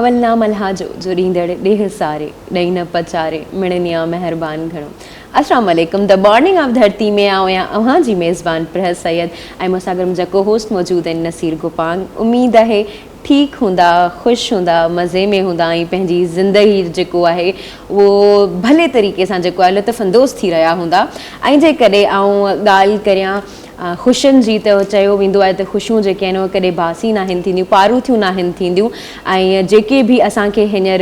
अवल नाम अलहाजो जो ॾींदड़ ॾेह सारे ॾई न पचारे मिणनिया मेहरबान घणो। अस्सलाम वालेकुम। द मॉर्निंग ऑफ धरती में आया अवां जी मेज़बान प्रहर सैयद ऐं मूंसां गॾु मुंहिंजा को होस्ट मौजूद आहिनि नसीर गुपांग। उम्मीद आहे ठीक हूंदा, खुश हूंदा, मज़े में हूंदा ऐं पंहिंजी ज़िंदगी जेको आहे उहो भले तरीक़े सां जेको आहे लुत्फ़अंदोज़ थी रहिया हूंदा। ऐं जेकॾहिं आउं ॻाल्हि करियां ख़ुशियुनि जी त चयो वेंदो आहे त ख़ुशियूं जेके आहिनि उहे कॾहिं बासी न आहिनि थींदियूं, पारूथियूं न आहिनि थींदियूं। ऐं जेके बि असांखे हींअर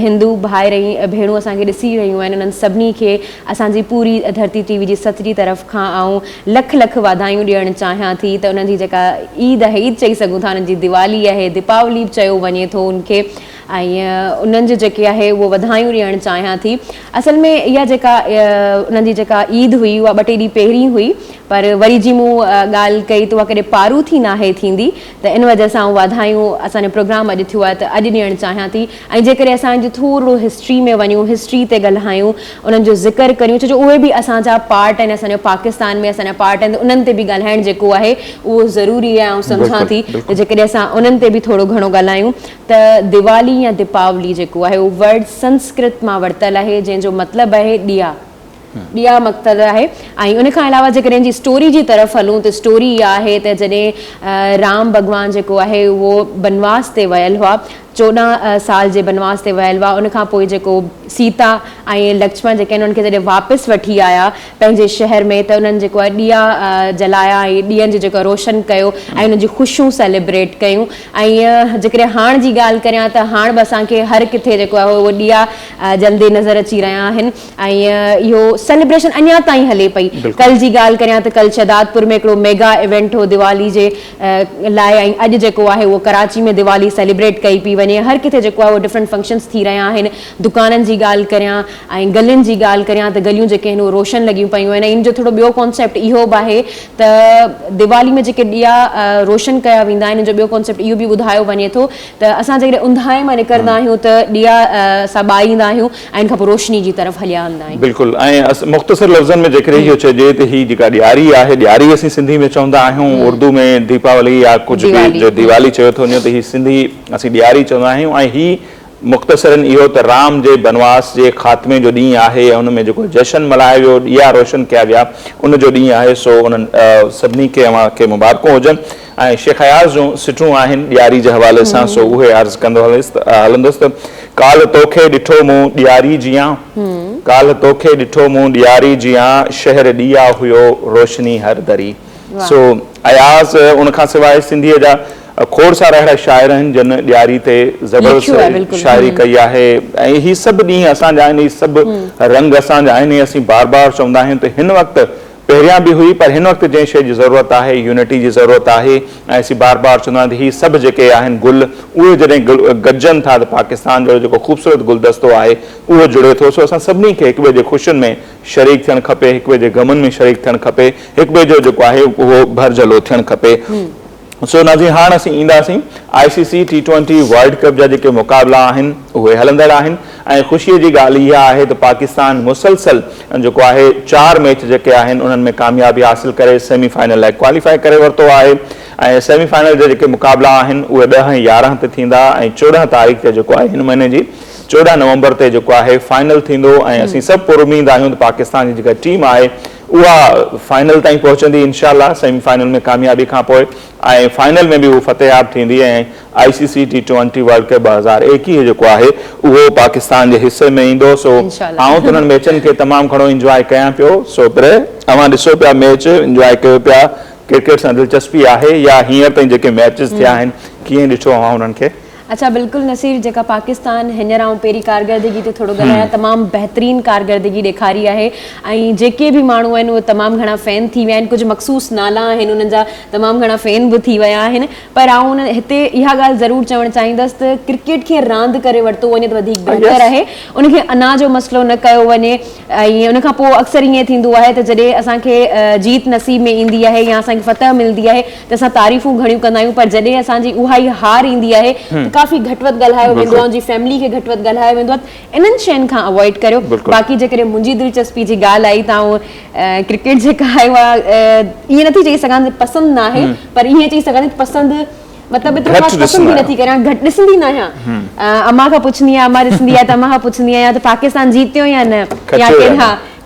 हिंदू भाइर ऐं भेणूं असांखे ॾिसी रहियूं आहिनि उन्हनि सभिनी खे असांजी पूरी धरती टीवी जी सॼी तरफ़ खां आउं लख लख वाधायूं ॾियणु चाहियां थी। त उन्हनि जी जेका ईद आहे, ईद चई सघूं था, उन्हनि जी दिवाली आहे, दीपावली चयो वञे थो उनखे, ऐं उन्हनि जो जेके आहे उहो वाधायूं ॾियणु चाहियां थी। असल में इहा जेका उन्हनि जी जेका ईद हुई उहा 2 टे ॾींहं पहिरीं हुई, पर वरी जी मूं ॻाल्हि कई त उहा कॾहिं पारूथी नाहे थींदी, त इन वजह सां वाधायूं असांजो प्रोग्राम अॼु थियो आहे त अॼु ॾियणु चाहियां थी। ऐं जेकॾहिं असांजो थोरो हिस्ट्री में वञूं, हिस्ट्री ते ॻाल्हायूं, उन्हनि जो ज़िक्र करियूं, छो जो उहे बि असांजा पार्ट आहिनि, असांजो पाकिस्तान में असांजा पार्ट आहिनि, त उन्हनि ते बि ॻाल्हाइणु जेको आहे उहो ज़रूरी आहे। ऐं सम्झां थी त जेकॾहिं असां उन्हनि ते बि थोरो घणो ॻाल्हायूं त दिवाली या दीपावली जेको आहे उहो वर्ड संस्कृत मां वरितलु आहे, जंहिंजो मतिलबु आहे ॾिया। ॾिया मक़सदु आहे। ऐं उन खां अलावा जेकॾहिं जी स्टोरी जी तरफ़ हलूं त स्टोरी इहा आहे त जॾहिं राम भॻवानु जेको आहे उहो बनवास ते वियल हुआ, 14 साल जे बनवास ते वियल हुआ। उनखां पोइ जेको सीता ऐं लक्ष्मण जेके आहिनि उनखे जॾहिं वापसि वठी आया पंहिंजे शहर में, त उन्हनि जेको आहे ॾिया जलाया ऐं ॾींहंनि जो जेको रोशन कयो ऐं उन्हनि जी ख़ुशियूं सेलिब्रेट कयूं। ऐं जेकॾहिं हाणे जी ॻाल्हि करियां त हाणे बि असांखे हर किथे जेको आहे उहो ॾिया जलदे नज़र अची रहिया आहिनि ऐं इहो सेलिब्रेशन अञा ताईं हले पई। कल्ह जी ॻाल्हि करियां त कल्ह शहदादपुर में हिकिड़ो मेगा इवेंट हो दिवाली जे लाइ, ऐं अॼु जेको आहे उहो कराची में दिवाली सेलिब्रेट कई पई वञे। हर किथे जेको आहे उहो डिफरेंट फंक्शन्स थी रहिया आहिनि। दुकाननि जी ॻाल्हि करियां ऐं गलियुनि जी ॻाल्हि करियां त गलियूं जेके आहिनि उहे रोशन लॻियूं पियूं आहिनि। इन जो थोरो ॿियो कॉन्सेप्ट इहो बि आहे त दिवाली में जेके ॾिया रोशन कया वेंदा आहिनि, इन जो ॿियो कॉन्सेप्ट इहो बि ॿुधायो वञे थो त असां जेकॾहिं उंधाए मां निकिरंदा आहियूं त ॾिया असां ॿारींदा आहियूं ऐं इन खां पोइ रोशनी जी तरफ़ हलिया वेंदा आहियूं। बिल्कुलु। ऐं मुख़्तसर लफ़्ज़नि में जेकॾहिं इहो चइजे त हीअ जेका ॾियारी आहे, ॾियारी असीं सिंधी में चवंदा आहियूं, उर्दू में दीपावली या कुझु बि जो दिवाली चयो थो वञे, त हीअ सिंधी असीं ॾियारी चवंदा आहियूं। ऐं हीअ मुख़्तसरनि इहो त राम जे बनवास जे ख़ात्मे जो ॾींहुं आहे ऐं उन में जेको जशन मल्हायो वियो, ॾिया रोशन कया विया, उन जो ॾींहुं आहे। सो उन्हनि सभिनी खे अव्हांखे मुबारकूं हुजनि। ऐं शेख अयाज़ जूं सिटूं आहिनि ॾियारी जे हवाले सां, सो उहे अर्ज़ु कंदो हलंदुसि त काल्ह तोखे ॾिठो मूं ॾियारी जियां, काल्ह तोखे ॾिठो मूं ॾियारी जियां, शहर ॾिया हुयो रोशनी हर दरी। सो अयाज़ उन खां सवाइ सिंधीअ जा खोड़ सारा अहिड़ा शाइर आहिनि जिन ॾियारी ते ज़बरदस्त शाइरी कई आहे। ऐं हीअ सभु ॾींहं असांजा आहिनि, हीअ सभु रंग असांजा आहिनि। असीं बार बार चवंदा आहियूं त हिन वक़्तु पहिरियां बि हुई, पर हिन वक़्तु जंहिं शइ जी ज़रूरत आहे यूनिटी जी ज़रूरत आहे। ऐं असीं बार बार चवंदा आहियूं त हीअ सभु जेके आहिनि गुल, उहे जॾहिं गॾजनि था त पाकिस्तान जो जेको ख़ूबसूरत गुलदस्तो आहे उहो जुड़े थो। सो असां सभिनी खे हिक ॿिए जे ख़ुशियुनि में शरीक थियणु खपे, हिक ॿिए जे ग़मनि में शरीक थियणु खपे, हिक ॿिए जो जेको आहे उहो भरजलो थियणु खपे। सो नाज़रीन, हाणे असीं ईंदासीं ICC T20 वर्ल्ड कप जा जेके मुक़ाबला आहिनि उहे हलंदड़ आहिनि। ऐं ख़ुशीअ जी ॻाल्हि इहा आहे त पाकिस्तान मुसलसल जेको आहे 4 मैच जेके आहिनि उन्हनि में कामयाबी हासिल करे सेमीफाइनल लाइ क्वालिफाई करे वरितो आहे। ऐं सेमीफाइनल जा जेके मुक़ाबला आहिनि उहे 10 ऐं 11 ते थींदा ऐं 14 तारीख़ ते जेको आहे हिन महीने जी 14 नवंबर ते जेको आहे फाइनल थींदो। ऐं असीं सभु पुरुमीद आहियूं त पाकिस्तान जी जेका टीम आहे उहा फाइनल ताईं पहुचंदी इंशाअल्लाह, सेमीफाइनल में कामयाबी खां पोइ, ऐं फाइनल में बि उहो फ़तेहाब थींदी। ऐं ICC T20 वर्ल्ड कप 2021 जेको आहे उहो पाकिस्तान जे हिसे में ईंदो। सो आउं त उन्हनि मैचनि खे तमामु घणो इंजॉय कयां पियो। सो पर अव्हां ॾिसो पिया मैच, इंजॉय कयो पिया, क्रिकेट सां दिलचस्पी आहे या हींअर ताईं जेके मैचिस थिया आहिनि कीअं ॾिठो अव्हां उन्हनि खे? अच्छा, बिल्कुलु नसीर, जेका पाकिस्तान हींअर आउं पहिरीं कारकर्दगी ते थोरो ॻाल्हायां, तमामु बहितरीनु कारकर्दगी ॾेखारी आहे। ऐं जेके बि माण्हू आहिनि उहे तमामु घणा फ़ैन थी विया आहिनि। कुझु मख़सूस नाला आहिनि उन्हनि जा, तमामु घणा फ़ैन बि थी विया आहिनि। पर आउं उन हिते इहा ॻाल्हि ज़रूरु चवणु चाहींदसि त क्रिकेट खे रांदि करे वरितो वञे त वधीक बहितरु आहे, उनखे अना जो मसइलो न कयो वञे। ऐं उन खां पोइ अक्सर ईअं थींदो आहे त जॾहिं असांखे जीत नसीब में ईंदी आहे या असांखे फतह मिलंदी आहे त असां तारीफ़ूं घणियूं कंदा आहियूं, पर जॾहिं असांजी उहा ई हार ईंदी आहे त काफ़ी घटि वधि ॻाल्हायो वेंदो आहे, जी फैमिली खे घटि वधि ॻाल्हायो वेंदो आहे। इन्हनि शयुनि खां अवॉइड करियो। बाक़ी जेकॾहिं मुंहिंजी दिलचस्पी जी ॻाल्हि आई त क्रिकेट जेका आहे उहा ईअं नथी चई सघां पसंदि न आहे, पर ईअं चई सघां पसंदि मतलब एतिरो ख़ासि पसंदि बि नथी करियां, घटि ॾिसंदी न आहियां। अम्मा खां पुछंदी आहियां, अम्मा ॾिसंदी आहे त अम्मा खां पुछंदी आहियां त पाकिस्तान जीतियो या न, या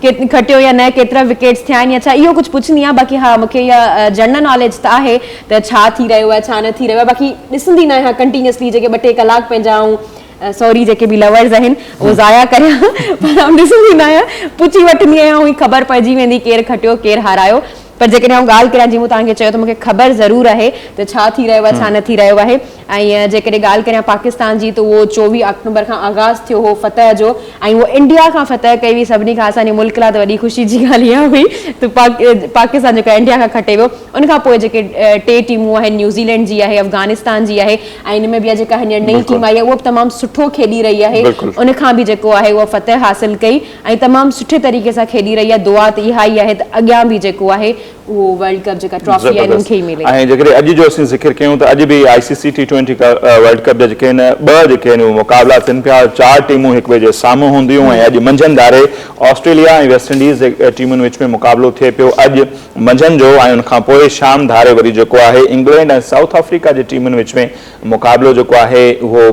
खटियो या न, केतिरा विकेट्स थिया आहिनि या छा, इहो कुझु पुछंदी आहियां। बाक़ी हा, मूंखे इहा जनरल नॉलेज त आहे त छा थी रहियो आहे, छा न थी रहियो आहे। बाक़ी ॾिसंदी न आहियां कंटिन्यूअसली, जेके 2-3 कलाक पंहिंजा सॉरी जेके बि लवर्स आहिनि उहो ज़ाया करियां, पर ॾिसंदी न आहियां, पुछी वठंदी आहियां, ऐं ख़बर पइजी वेंदी केरु खटियो केरु हारायो। पर जेकॾहिं आउं ॻाल्हि करियां, जीअं मूं तव्हांखे चयो त मूंखे ख़बर ज़रूरु आहे त छा थी रहियो आहे, छा न थी रहियो आहे। ऐं जेकॾहिं ॻाल्हि करियां पाकिस्तान जी, त उहो 24 अक्टूबर खां आगाज़ थियो हो फतह जो, ऐं उहो इंडिया खां फतह कई हुई। सभिनी खां असांजे मुल्क लाइ त वॾी ख़ुशी जी ॻाल्हि इहा हुई त पाकिस्तान जेको इंडिया खां खटे वियो। उनखां पोइ जेके 2 टीमूं आहिनि, न्यूज़ीलैंड जी आहे, अफ़गानिस्तान जी आहे, ऐं इन में बि जेका हींअर नई टीम आई आहे उहा बि तमामु सुठो खेॾी रही आहे। उनखां बि जेको आहे उहा फतह हासिल कई ऐं तमामु सुठे तरीक़े सां खेॾी रही आहे। दुआ त इहा ई आहे त अॻियां बि जेको आहे उहो वर्ल्ड कप जेका ट्रॉफी आहे उनखे ई मिले। ऐं जेकॾहिं अॼु जो असीं ज़िक्र कयूं त अॼु बि ICC T20 वर्ल्ड कप जा जेके आहिनि 2 जेके आहिनि मुक़ाबला थियनि पिया। 4 टीमूं हिक ॿिए जे साम्हूं हूंदियूं ऐं अॼु मंझंदि दारे ऑस्ट्रेलिया ऐं वेस्ट इंडीज़ टीमुनि विच में मुक़ाबलो थिए पियो अॼु मंझंदि जो। ऐं उनखां पोइ शाम धारे वरी जेको आहे इंग्लैंड ऐं साउथ अफ्रीका जे टीमुनि विच में मुक़ाबलो जेको आहे उहो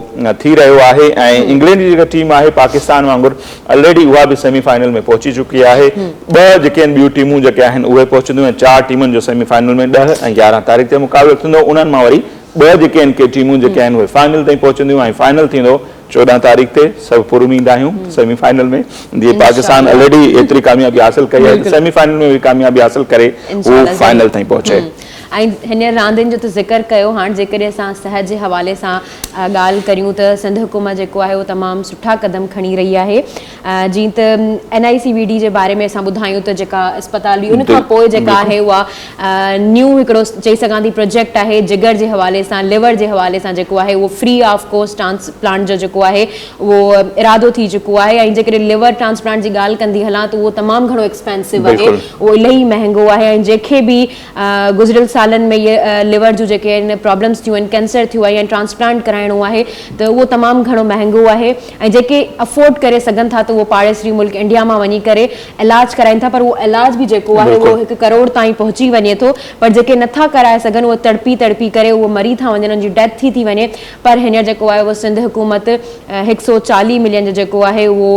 थी रहियो आहे। ऐं इंग्लैंड जी जेका टीम आहे पाकिस्तान वांगुरु ऑलरेडी उहा बि सेमीफाइनल में पहुची चुकी आहे। 2 जेके आहिनि ॿियूं टीमूं जेके आहिनि उहे पहुचंदियूं ऐं 4 टीमुनि जो सेमीफाइनल में 10 ऐं 11 तारीख़ ते मुक़ाबलो थींदो। उन्हनि मां वरी 2 जेके आहिनि के टीमूं जेके आहिनि उहे फाइनल ताईं पहुचंदियूं ऐं फाइनल थींदो 14 तारीख़ ते। सभु पूरी उम्मीद आहियूं सेमीफाइनल में, जीअं पाकिस्तान ऑलरेडी एतिरी कामयाबी हासिल कई आहे, सेमीफाइनल में बि कामयाबी हासिल करे उहो फाइनल ताईं पहुचे। ऐं हिन रांदियुनि जो त ज़िक्र कयो। हाणे जेकॾहिं असां सहज जे हवाले सां ॻाल्हि करियूं त सिंध हुकूमत जेको आहे उहो तमामु सुठा क़दम खणी रही आहे। जीअं त NICVD जे बारे में असां ॿुधायूं त जेका अस्पताल हुई उनखां पोइ जेका आहे उहा न्यू हिकिड़ो चई सघां थी प्रोजेक्ट आहे जिगर जे हवाले सां, लिवर जे हवाले सां जेको आहे उहो फ्री ऑफ कॉस्ट ट्रांसप्लांट जो जेको आहे उहो इरादो थी चुको आहे। ऐं जेकॾहिं लिवर ट्रांसप्लांट जी ॻाल्हि कंदी हलां त उहो तमामु घणो एक्सपेंसिव आहे, उहो इलाही महांगो आहे। ऐं जंहिंखे बि गुज़िरियल सालनि में इहे लिवर जूं जेके आहिनि प्रॉब्लम्स थियूं आहिनि, कैंसर थियो आहे या ट्रांसप्लांट कराइणो आहे त उहो तमामु घणो महांगो आहे। ऐं जेके अफोर्ड करे सघनि था त उहो पाड़ेसरी मुल्क इंडिया मां वञी करे इलाजु कराइनि था, पर उहो इलाज बि जेको आहे उहो 1 करोड़ ताईं पहुची वञे थो। पर जेके नथा कराए सघनि उहे तड़पी करे उहो मरी था वञनि, उन्हनि जी डेथ थी वञे। पर हींअर जेको आहे उहो सिंध हुकूमत 140 मिलियन जो जेको आहे उहो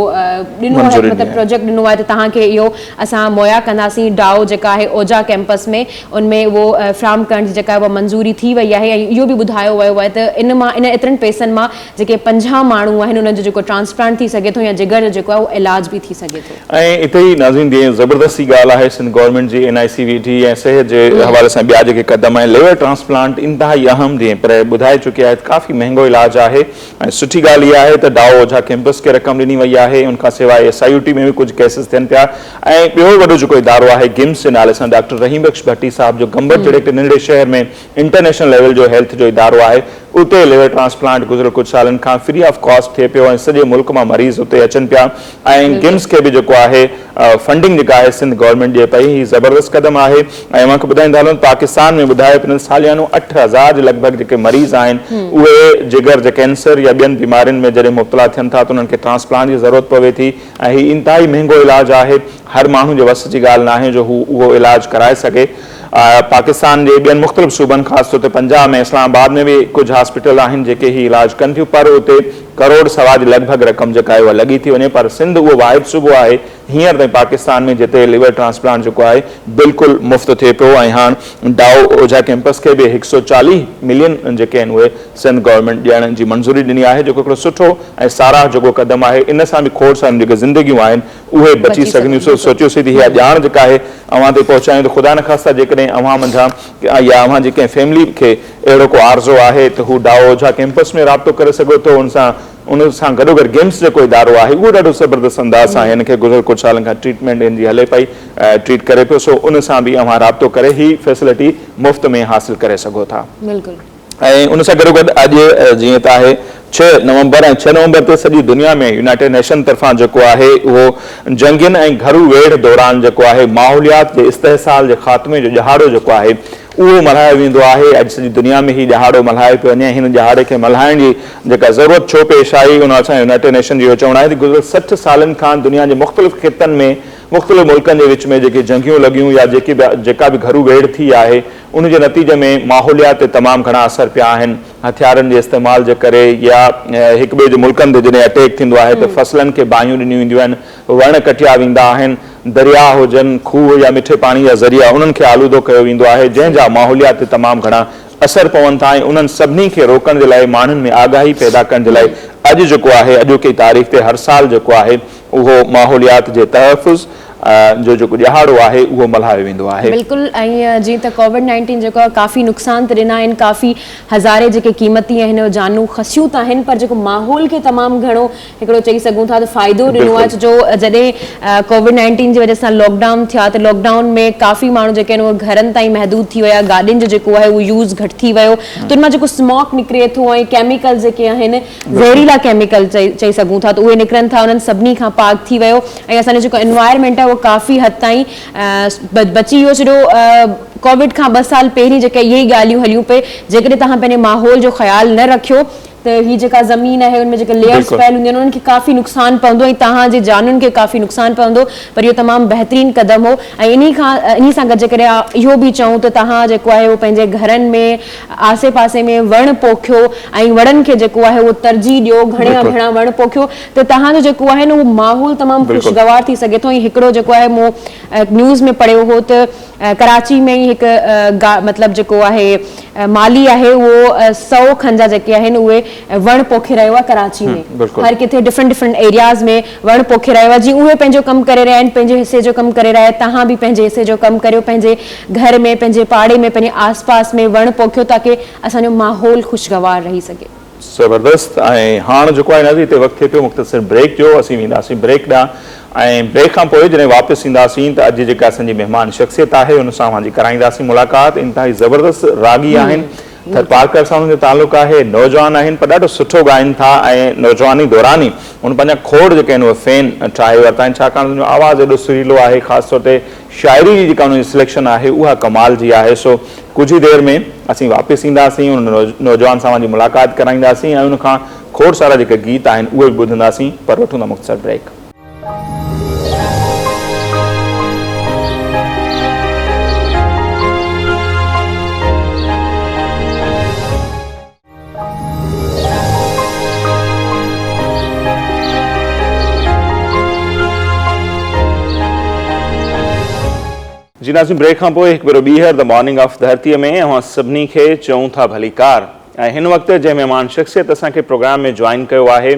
ॾिनो आहे, मतिलबु प्रोजेक्ट ॾिनो आहे त तव्हांखे इहो असां मुहैया कंदासीं। डाओ जेका आहे ओजा कैंपस में उनमें उहो फ्राम करण जी जेका आहे उहा मंज़ूरी थी वई आहे। ऐं इहो बि ॿुधायो वियो आहे त इन एतिरनि पैसनि मां जेके 50 माण्हू आहिनि उन्हनि जो जेको ट्रांसप्लांट थी सघे थो या जिगर जो जेको आहे उहो इलाज बि थी सघे थो। ऐं हिते ई नाज़रीन जीअं ज़बरदस्ती ॻाल्हि आहे सिंध गवर्नमेंट जी NICVD ऐं सिहत जे हवाले सां ॿिया जेके क़दम आहिनि। लिवर ट्रांसप्लांट इंतिहाई अहम जीअं पर ॿुधाए चुकिया आहे काफ़ी महांगो इलाजु आहे। ऐं सुठी ॻाल्हि इहा आहे त डाओ ओझा कैंपस खे रक़म ॾिनी वई आहे। उनखां सवाइ SIUT में बि कुझु केसिस थियनि पिया। ऐं ॿियो वॾो जेको इदारो आहे गिम्स जे नाले सां डॉक्टर रहीम बख्श भट्टी साहिब जो गंबट जहिड़े हिकिड़े नंढे शहर में इंटरनेशनल लेवल जो हेल्थ जो इदारो आहे, उते लिवर ट्रांसप्लांट गुज़िरियल कुझु सालनि खां फ्री ऑफ कॉस्ट थिए पियो ऐं सॼे मुल्क मां मरीज़ उते अचनि पिया। ऐं गिम्स खे बि जेको आहे फंडिंग जेका आहे सिंध गवर्नमेंट ॾिए पई, हीअ ज़बरदस्त क़दम आहे। ऐं मूंखे ॿुधाईंदा हलूं पाकिस्तान में ॿुधाए पियो सालियानो 8000 जे लॻभॻि जेके मरीज़ आहिनि उहे जिगर जे कैंसर या ॿियनि बीमारियुनि में जॾहिं मुब्तला थियनि था त उन्हनि खे ट्रांसप्लांट जी ज़रूरत पवे थी। ऐं हीउ इंतिहाई महांगो इलाजु आहे, हर माण्हू जे वस जी ॻाल्हि न आहे जो हू उहो इलाजु कराए सघे। पाकिस्तान जे ॿियनि मुख़्तलिफ़ सूबनि ख़ासि तौर ते पंजाब में इस्लामाबाद में बि कुझु हॉस्पिटल आहिनि जेके हीउ इलाजु कनि थियूं, पर उते करोड़ सवा जी लॻभॻि रक़म जेका आहे उहा लॻी थी वञे। पर सिंध उहो वाहिद सूबो आहे हींअर ताईं पाकिस्तान में जिते लिवर ट्रांसप्लांट जेको आहे बिल्कुलु मुफ़्त थिए पियो। ऐं हाणे डाओ ओझा कैंपस खे बि 140 मिलियन जेके आहिनि उहे सिंध गवर्नमेंट ॾियण जी मंज़ूरी ॾिनी आहे, जेको हिकिड़ो सुठो ऐं साराह जेको क़दम आहे। इन सां बि खोड़ सारियूं जेके ज़िंदगियूं आहिनि उहे बची सघंदियूं। सोचियोसीं त इहा ॼाण जेका आहे अव्हां ते पहुचायूं त ख़ुदा न ख़ास्ता जेकॾहिं अव्हां मंझां या अव्हां जे कंहिं फैमिली खे अहिड़ो को आरज़ो आहे त हू डाओ ओझा कैंपस में राब्तो करे सघो थो। उन सां गॾोगॾु गिम्स जेको इदारो आहे उहो ॾाढो ज़बरदस्त अंदाज़ सां हिन खे गुज़िरियल कुझु सालनि खां ट्रीटमेंट इन जी हले पई, ट्रीट करे पियो। सो उन सां बि अव्हां राब्तो करे ही फैसिलिटी मुफ़्त में हासिल करे सघो था। ऐं उन सां गॾोगॾु अॼु जीअं त आहे 6 नवंबर ऐं 6 नवंबर ते सॼी दुनिया में यूनाइटेड नेशन तरफ़ां जेको आहे उहो जंगियुनि ऐं घरू वेढ़ दौरान जेको आहे माहौलियात जे इस्तेहसाल जे ख़ात्मे जो ॾहाड़ो जेको आहे उहो मल्हायो वेंदो आहे। अॼु सॼी दुनिया में ही ॾहाड़ो मल्हायो पियो वञे। हिन ॾहाड़े खे मल्हाइण जी जेका ज़रूरत छो पेश आई, उन सां यूनाइटेड नेशन जो इहो चवणु आहे त गुज़िरियल 60 सालनि खां दुनिया जे मुख़्तलिफ़ ख़ितनि में मुख़्तलिफ़ मुल्कनि जे विच में जेके जंगियूं लॻियूं या जेका बि घरू वेड़ थी आहे उन जे नतीजे में माहौलियात ते तमामु घणा असर पिया आहिनि। हथियारनि जे इस्तेमाल जे करे या हिक ॿिए जे मुल्कनि ते जॾहिं अटैक थींदो आहे त फसलनि खे बाहियूं ॾिनियूं वेंदियूं आहिनि, वण कटिया वेंदा आहिनि, दरिया हुजनि, खूह या मिठे पाणी जा ज़रिया उन्हनि खे आलूदो कयो वेंदो आहे, जंहिंजा माहौलियात ते तमामु घणा असर पवनि था। ऐं उन्हनि सभिनी खे रोकण जे लाइ, माण्हुनि में आगाही पैदा करण जे लाइ अॼु जेको आहे अॼोकी तारीख़ ते हर साल जेको आहे उहो माहौलियात जे तहफ़ुज़ जो जेको ॾिहाड़ो आहे उहो मल्हायो वेंदो आहे। बिल्कुलु। ऐं जीअं त कोविड-19 जेको आहे काफ़ी नुक़सान त ॾिना आहिनि, काफ़ी हज़ारे जेके क़ीमती आहिनि जानू खसियूं त आहिनि, पर जेको माहौल खे तमामु घणो हिकिड़ो चई सघूं था त फ़ाइदो ॾिनो आहे। जो जॾहिं कोविड-19 जी वजह सां लॉकडाउन थिया त लॉकडाउन में काफ़ी माण्हू जेके आहिनि उहे घरनि ताईं महदूद थी विया, गाॾियुनि जो जेको आहे उहो यूज़ घटि थी वियो, त उन मां जेको स्मॉग निकिरे थो ऐं केमिकल जेके आहिनि ज़हरीला केमिकल चई सघूं था त उहे निकिरनि था, उन्हनि सभिनी खां पाक थी वियो ऐं असांजो जेको एनवायरमेंट आहे काफ़ी हद ताईं बची वियो। छो कोविड खां 2 साल पहिरीं जेके इहे ई ॻाल्हियूं हलियूं पे, जेकॾहिं तव्हां पंहिंजे माहौल जो ख़्यालु न रखियो त ही जेका ज़मीन आहे उनमें जेके लेयर्स फैल हूंदियूं आहिनि उन्हनि खे काफ़ी नुक़सानु पवंदो ऐं तव्हांजे जाननि खे काफ़ी नुक़सानु पवंदो, पर इहो तमामु बहितरीनु क़दम हो। ऐं इन सां गॾु जेकॾहिं इहो बि चऊं त तव्हां जेको आहे उहो पंहिंजे घरनि में आसे पासे में वण पोखियो ऐं वणनि खे जेको आहे उहो तरजीह ॾियो, घणा वण पोखियो त तव्हांजो जेको आहे न उहो माहौल तमामु ख़ुशगवार थी सघे थो। ऐं हिकिड़ो जेको आहे मूं न्यूज़ में पढ़ियो हो त कराची में ई हिकु मतिलबु जेको आहे माली आहे उहो 100 खनि जा जेके आहिनि उहे वण पोखे रहियो आहे कराची में, हर किथे डिफरेंट एरियाज़ में वण पोखे रहियो आहे। जीअं उहे पंहिंजो कमु करे रहिया आहिनि, पंहिंजे हिसे जो कमु करे रहिया, तव्हां बि पंहिंजे हिसे जो कमु करियो, पंहिंजे घर में, पंहिंजे पाड़े में, पंहिंजे आसपास में वण पोखियो ताकी असांजो माहौल ख़ुशगवार रही सघे। ज़बरदस्त। ऐं हाणे जेको आहे न हिते वक़्तु थिए पियो मुख़्तसिर ब्रेक जो, असीं वेंदासीं ब्रेक ॾांहुं ऐं ब्रेक खां पोइ जॾहिं वापसि ईंदासीं त अॼु जेका असांजी महिमान शख़्सियत आहे उन सां पंहिंजी कराईंदासीं मुलाक़ात। इंतिहाई ज़बरदस्त रागी आहिनि, थरपारकर सां उन्हनि जो ताल्लुक़ आहे, नौजवान आहिनि पर ॾाढो सुठो ॻाइनि था ऐं नौजवानी दौरान ई उन पंहिंजा खोड़ जेके आहिनि उहे फैन ठाहे वरिता आहिनि, छाकाणि उनजो आवाज़ु एॾो सुरीलो आहे, ख़ासि तौर ते शाइरी जी जेका उनजी सिलेक्शन आहे उहा कमाल जी आहे। सो कुझु ई देरि में असीं वापसि ईंदासीं, उन नौजवान सां पंहिंजी मुलाक़ात कराईंदासीं ऐं उनखां खोड़ सारा जेके गीत आहिनि उहे बि ॿुधंदासीं, पर वठूं था मुख़्तसर ब्रेक। जी नाज़रीन, ब्रेक खां पोइ हिकु भेरो ॿीहर द मॉर्निंग ऑफ धरतीअ में अवां सभिनी खे चऊं था भलीकार। ऐं हिन वक़्तु जंहिं महिमान शख़्सियत असांखे प्रोग्राम में जॉइन कयो आहे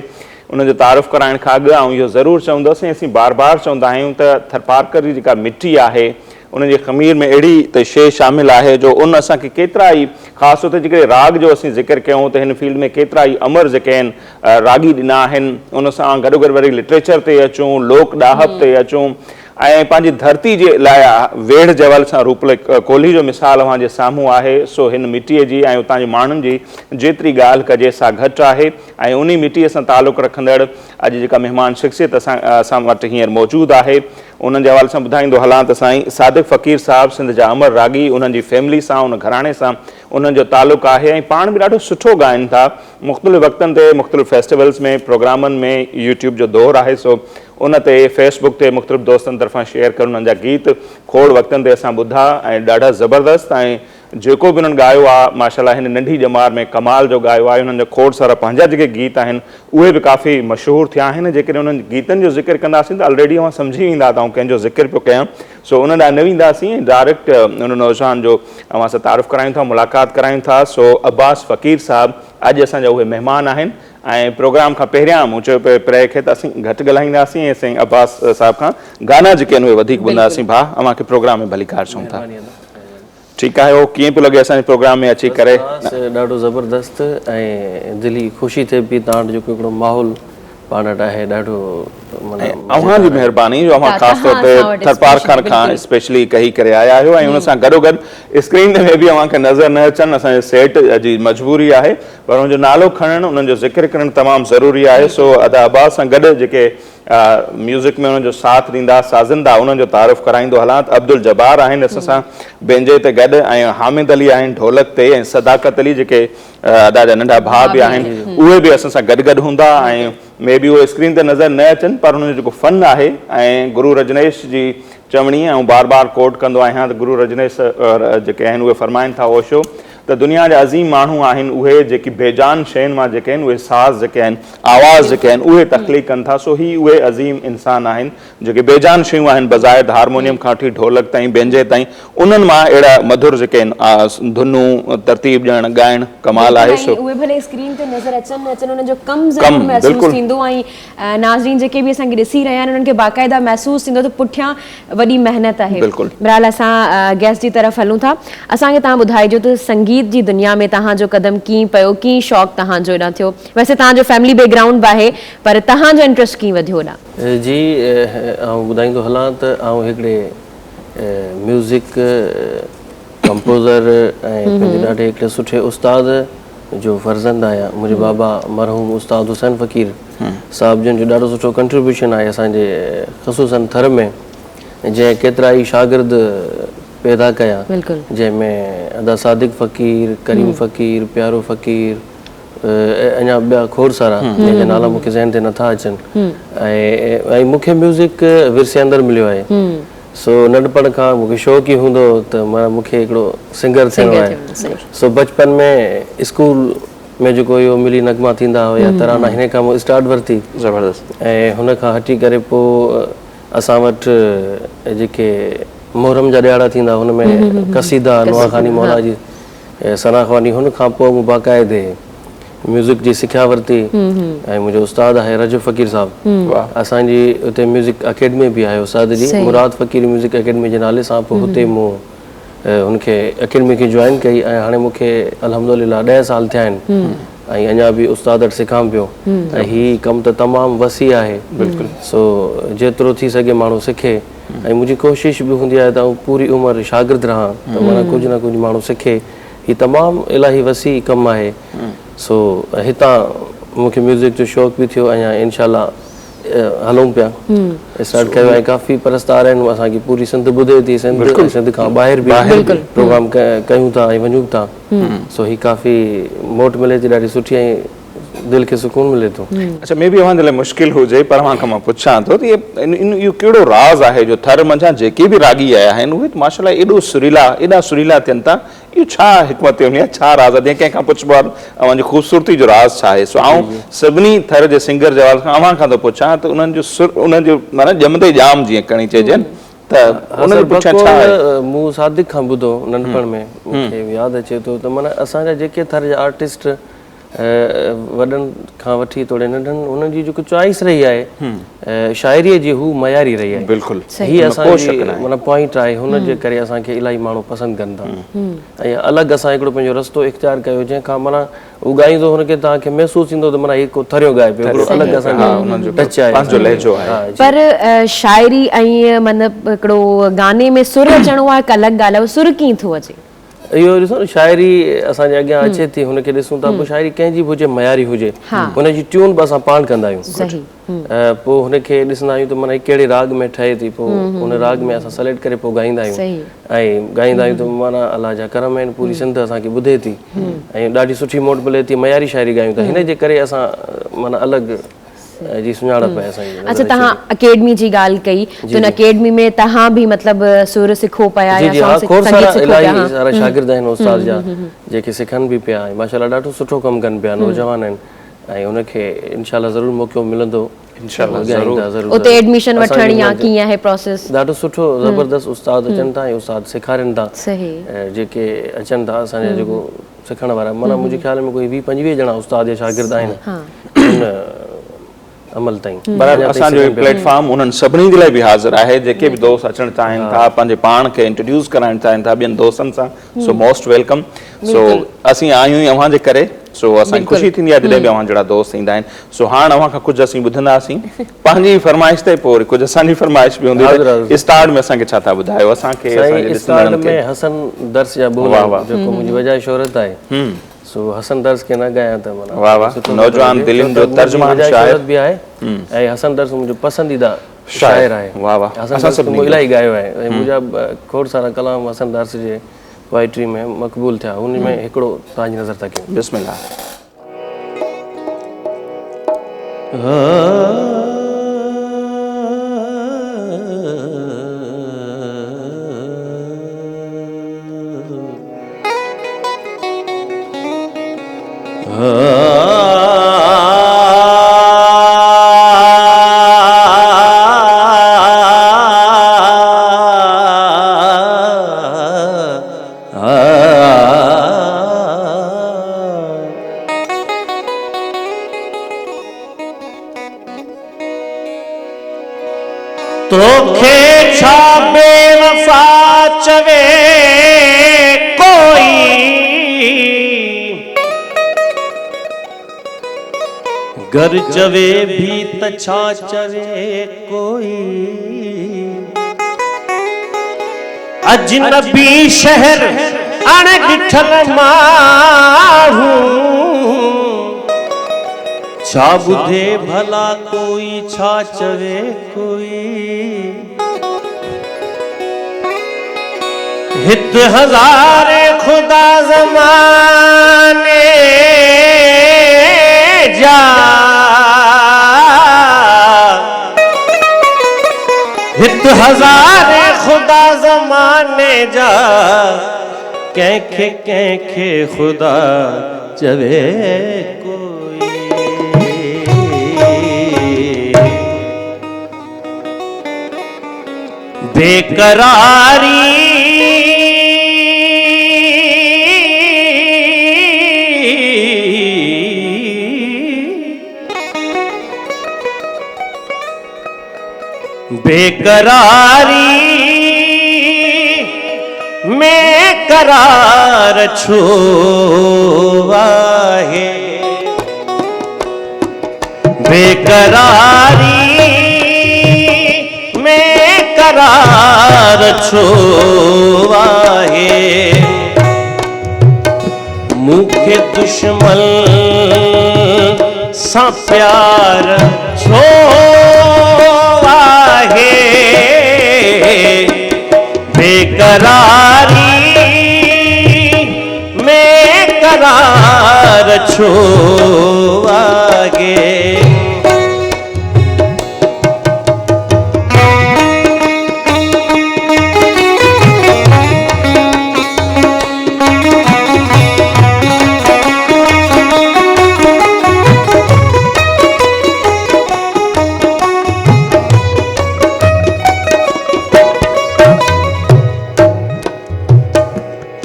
उनजो तारुफ़ कराइण खां अॻु ऐं इहो ज़रूरु चवंदुसि, असीं बार बार चवंदा आहियूं त थरपारकर जी जेका मिटी आहे उनजे ख़मीर में अहिड़ी त शइ शामिल आहे जो उन असांखे केतिरा ई ख़ासि तौर ते जेके राग जो असीं ज़िक्र कयूं त हिन फील्ड में केतिरा ई अमर जेके आहिनि रागी ॾिना आहिनि। उन सां गॾोगॾु वरी लिटरेचर ते अचूं, लोक ॾाहप ते अचूं ऐं पंहिंजी धरती जे लाइ वेड़ जवल सां रूपले कोहली जो मिसाल अव्हां जे साम्हूं आहे। सो हिन मिटीअ जी ऐं उतां जे माण्हुनि जी जेतिरी ॻाल्हि कजे सा घटि आहे ऐं उन मिटीअ सां तालुक़ु रखंदड़ अॼु जेका महिमान शख़्सियत असां वटि हींअर मौजूदु आहे उन्हनि जे हवाले सां ॿुधाईंदो हलां त साईं सादिक फ़क़ीर साहिबु सिंध जा अमर रागी, उन्हनि जी फैमिली सां, उन घराणे सां उन्हनि जो तालुक़ु आहे ऐं पाण बि ॾाढो सुठो ॻाइनि था। मुख़्तलिफ़ वक़्तनि ते मुख़्तलिफ़ फेस्टिवल्स में, प्रोग्रामनि में, यूट्यूब जो दौरु आहे सो उन ते फेसबुक ते मुख़्तलिफ़ दोस्तनि तरफ़ां शेयर कर उन्हनि जा गीत खोड़ वक़्तनि ते असां ॿुधा ऐं ॾाढा ज़बरदस्त ऐं जेको बि उन्हनि ॻायो आहे माशाल्लाह हिन नंढी ॼमार में कमाल जो ॻायो आहे। उन्हनि जा खोड़ सारा पंहिंजा जेके गीत आहिनि उहे बि काफ़ी मशहूरु थिया आहिनि। जेकॾहिं उन्हनि गीतनि जो ज़िक्र कंदासीं त ऑलरेडी अवां सम्झी वेंदा त आउं कंहिंजो ज़िक्र पियो कयां। सो उन ॾांहुं न वेंदासीं, डायरेक्ट उन नौजवान जो अवां सां तारुफ़ करायूं था, मुलाक़ात करायूं था। सो अब्बास फ़क़ीर साहिबु अॼु असांजा उहे महिमान आहिनि ऐं प्रोग्राम खां पहिरियां मूं चयो पियो प्रे खे त असीं घटि ॻाल्हाईंदासीं ऐं साईं अब्बास साहिब खां गाना जेके आहिनि उहे वधीक ॿुधंदासीं। भाउ अव्हांखे प्रोग्राम में भलीकार चऊं था। ठीकु आहे, उहो कीअं पियो लॻे असांजे प्रोग्राम में अची करे? ॾाढो ज़बरदस्त ऐं दिली ख़ुशी थिए पई, तव्हां जेको हिकिड़ो माहौल पाण वटि आहे ॾाढो अव्हां जी महिरबानी जो अव्हां ख़ासि तौर ते थरपारकर खां स्पेशली कही करे आया आहियो ऐं उन सां गॾोगॾु स्क्रीन ते में बि अव्हांखे नज़र न अचनि, असांजे सेट जी मजबूरी आहे, पर हुनजो नालो खणणु, उन्हनि जो ज़िक्र करणु तमामु ज़रूरी आहे। सो अदा अब्बास सां गॾु जेके म्यूज़िक में उन्हनि जो साथ ॾींदा साज़िंदा उन्हनि जो तारुफ़ कराईंदो हलां त अब्दुल जब्बार आहिनि असां सां बेंजे ते गॾु ऐं हामिद अली आहिनि ढोलक ते ऐं सदाकत अली जेके अदा जा नंढा भाउ बि आहिनि उहे बि असां सां गॾु गॾु हूंदा ऐं मे बी उहे स्क्रीन ते नज़र न अचनि, पर उन्हनि जो जेको फ़न आहे ऐं गुरु रजनेश जी चवणी ऐं बार बार कोट कंदो आहियां त गुरु रजनेश जेके आहिनि उहे फ़रमाइनि था ओशो त दुनिया जा अज़ीम माण्हू आहिनि उहे जेकी बेजान शयुनि मां जेके आहिनि उहे साज़ जेके आहिनि आवाज़ जेके आहिनि उहे तख़लीक़ कनि था। सो ही उहे अज़ीम इंसान आहिनि जेके बेजान शयूं आहिनि बज़ाहिर हारमोनियम खां वठी ढोलक ताईं बेंजे ताईं उन्हनि मां अहिड़ा मधुर जेके आहिनि धुनूं तरतीब ॾियणु ॻाइणु कमाल आहे। सो उहे भले स्क्रीन ते नज़र अचनि न अचनि उन्हनि जो कमु ज़रूरु महसूसु थींदो ऐं नाज़रीन जेके बि असांखे ॾिसी रहिया आहिनि उन्हनि खे बाक़ाइदा महसूसु थींदो त पुठियां वॾी महिनत आहे। बहरहाल असां गेस्ट जी तरफ़ हलूं था। असांखे तव्हां ॿुधाइजो त संगीत जी दुनिया में तव्हांजो कदम कीअं पियो, कीअं शौक़ु तव्हांजो हेॾां थियो? वैसे तव्हांजो फैमिली बैकग्राउंड बि आहे पर तव्हांजो इंट्रस्ट कीअं वधियो होॾां? जी आउं ॿुधाईंदो हलां त आउं हिकिड़े म्यूज़िक कंपोज़र ऐं पंहिंजे ॾाढे हिकिड़े सुठे उस्ताद जो फर्ज़ंद आहियां। मुंहिंजे बाबा मरहूम उस्ताद हुसैन फ़क़ीर साहिब जन जो ॾाढो सुठो कंट्रीब्यूशन आहे असांजे ख़ुसूसन थर में, जंहिं केतिरा ई शागिर्द पैदा कया, जंहिंमें अदा सादिक फ़क़ीर, करीम फ़क़ीर, प्यारो फ़क़ीर, अञा ॿिया खोड़ सारा जंहिंजा नाला मूंखे ज़हन ते नथा अचनि। ऐं मूंखे म्यूज़िक विरसे अंदरि मिलियो आहे। सो नंढपण खां मूंखे शौक़ु ई हूंदो त मूंखे हिकिड़ो सिंगर थियणो आहे। सो बचपन में स्कूल में जेको इहो मिली नगमा थींदा हुया तराना हिन खां मूं स्टार्ट वरिती ज़बरदस्त। ऐं हुन खां हटी करे पोइ असां वटि जेके मुहर्रम जा ॾियारा थींदा हुन में क़सीदा नवाखानी मौला जी सनाख़वानी, हुन खां पोइ मूं बाक़ाइदे म्यूज़िक जी सिखिया वरिती। ऐं मुंहिंजो उस्ताद आहे रजब फ़क़ीर साहिबु, असांजी उते म्यूज़िक अकेडमी बि आहे उस्ताद जी, मुराद फ़क़ीर म्यूज़िक अकेडमी जे नाले सां। पोइ हुते मूं हुनखे अकेडमी खे जॉइन कई ऐं हाणे मूंखे अल्हम्दुलिल्लाह 10 साल थिया आहिनि ऐं अञा बि उस्ताद वटि सिखां पियो। ऐं हीउ कमु त तमामु वसी आहे। बिल्कुलु। सो जेतिरो थी सघे माण्हू सिखे ऐं मुंहिंजी कोशिशि बि हूंदी आहे त आउं पूरी उमिरि शागिर्द रहां त माना कुझु न कुझु माण्हू सिखे। हीउ तमामु इलाही वसी कमु आहे। सो हितां मूंखे म्यूज़िक जो शौक़ु बि थियो, अञा इनशाला हलूं पिया स्टार्ट कयो आहे। काफ़ी परस्तार आहिनि, असांजी पूरी सिंध ॿुधे थी, सिंध खां ॿाहिरि बि प्रोग्राम कयूं था ऐं वञूं था। सो हीउ काफ़ी मोट मिले थी ॾाढी सुठी ऐं दिलि खे सुकून मिले थो। अच्छा, मे बि अव्हां जे लाइ मुश्किल हुजे पर अव्हां खां मां पुछां थो त इहो कहिड़ो राज़ आहे जो थर मंझां जेके बि रागी आया आहिनि उहे माशाल्लाह एॾा सुरीला थियनि था? इहो छा हिकमत अमली आहे, छा राज़ आहे? जीअं कंहिंखां पुछिबो आहे अव्हांजी ख़ूबसूरती जो राज़ छा आहे? सो आउं सभिनी थर जे सिंगर जे हवाले खां अव्हां खां थो पुछां त उन्हनि जो सुर, उन्हनि जो माना ॼमंदे जाम जीअं खणी चइजनि त उन्हनि पुछां छा आहे? मूं सादिक खां ॿुधो नंढपण में, मूंखे यादि अचे थो त माना असांजा जेके थर जा आर्टिस्ट वॾनि खां वठी थोरे नंढनि, उन्हनि जी जेको चॉइस रही आहे शाइरीअ जी, हू मयारी रही आहे। बिल्कुलु। हीअ असांजी माना पॉइंट आहे, हुन जे करे असांखे इलाही माण्हू पसंदि कनि था। ऐं अलॻि असां हिकिड़ो पंहिंजो रस्तो इख़्तियार कयो जंहिंखां माना उगाईंदो हुनखे तव्हांखे महसूसु थींदो त माना हीउ को थरियो गाए पियो, हिकिड़ो अलॻि असांजो टच आहे, पंहिंजो लहजो आहे। पर शाइरी ऐं मतिलबु हिकिड़ो गाने में सुर अचणो आहे हिकु अलॻि ॻाल्हि आहे, सुर कीअं थो अचे? इहो ॾिसो न, शाइरी असांजे अॻियां अचे थी, हुनखे ॾिसूं था, पोइ शाइरी कंहिंजी बि हुजे, मयारी हुजे, हुनजी ट्यून बि असां पाण कंदा आहियूं। पोइ हुनखे ॾिसंदा आहियूं त माना कहिड़े राग में ठहे थी, पोइ हुन राग में असां सेलेक्ट करे पोइ ॻाईंदा आहियूं ऐं ॻाईंदा आहियूं त माना अलाह जा करम आहिनि, पूरी सिंध असांखे ॿुधे थी ऐं ॾाढी सुठी मोट मिले थी, मयारी शाइरी ॻायूं था। हिन जे करे असां माना अलॻि जी सुञाणप आहे असांजी। अच्छा, तव्हां अकेडमी जी ॻाल्हि कई त हुन अकेडमी में तव्हां बि मतिलबु सुर सिखो पिया? जी जी, हा, खोड़ सारा इलाही सारा शागिर्द आहिनि उस्ताद जा जेके सिखनि बि पिया ऐं माशाल्लाह ॾाढो सुठो कमु कनि पिया, नौजवान आहिनि ऐं उनखे इनशाला ज़रूरु मौक़ो मिलंदो। उते एडमिशन वठण या कीअं आहे प्रोसेस? ॾाढो सुठो ज़बरदस्त उस्ताद अचनि था ऐं उस्ताद सेखारनि था। जेके अचनि था असांजा जेको सिखण वारा, माना मुंहिंजे ख़्याल में कोई 20-25 ॼणा उस्ताद या शागिर्द आहिनि हुन अमल ताईं। पर असांजो प्लेटफॉर्म उन्हनि सभिनी जे लाइ बि हाज़िर आहे जेके बि दोस्त अचणु चाहिनि था, पंहिंजे पाण खे इंट्रोड्यूस कराइणु चाहिनि था ॿियनि दोस्तनि सां। So most welcome. सो असीं आहियूं ई अव्हां जे करे, सो असांखे ख़ुशी थींदी आहे जॾहिं बि अव्हां जहिड़ा दोस्त ईंदा आहिनि। सो हाणे अव्हां खां कुझु असीं ॿुधंदासीं पंहिंजी फरमाइश ते, पोइ कुझु असांजी फरमाइश बि हूंदी। स्टार्ट में असांखे छा था ॿुधायो? असांखे स्टार्ट में हसन दर्स जा बोल जेको मुंहिंजी वजह शोहरत आहे, सो हसन दर्स के न ॻायां त माना वाह वाह, नौजवान दिलनि जो तर्जुमान शाइर बि आहे ऐं हसन दर्स मुंहिंजो पसंदीदा शाइर आहे। वाह वाह, हसन दर्स मूं इलाही ॻायो आहे ऐं मुंहिंजा खोड़ सारा कलाम हसन दर्स जे पोइट्री में मक़बूल थिया। हुन में हिकिड़ो तव्हांजी नज़र था कयूं। बिस्मिल्लाह। तोखे छा बेवफा चवे कोई, घर चवे भी त छा चवे कोई। अजनबी शहर अण ॾिठल माण्हू छा ॿुधे भला कोई, छा चवे कोई। हित हज़ारे खुदा ज़माने जा, हित हज़ारे खुदा ज़माने जा, कंहिंखे खुदा चवे कोई। बेकरारी बेकरारी में करार छो आहे, बेकरारी करार छो आहे। मूंखे दुश्मन सां प्यार छो आहे, बेकरारी में करार छो आहे।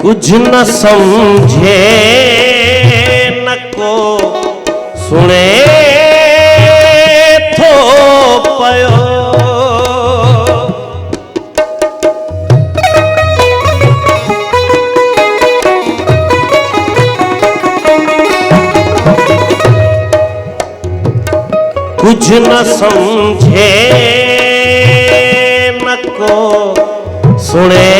कुछ न समझे न को सुने थो पयो, कुछ न समझे न को सुने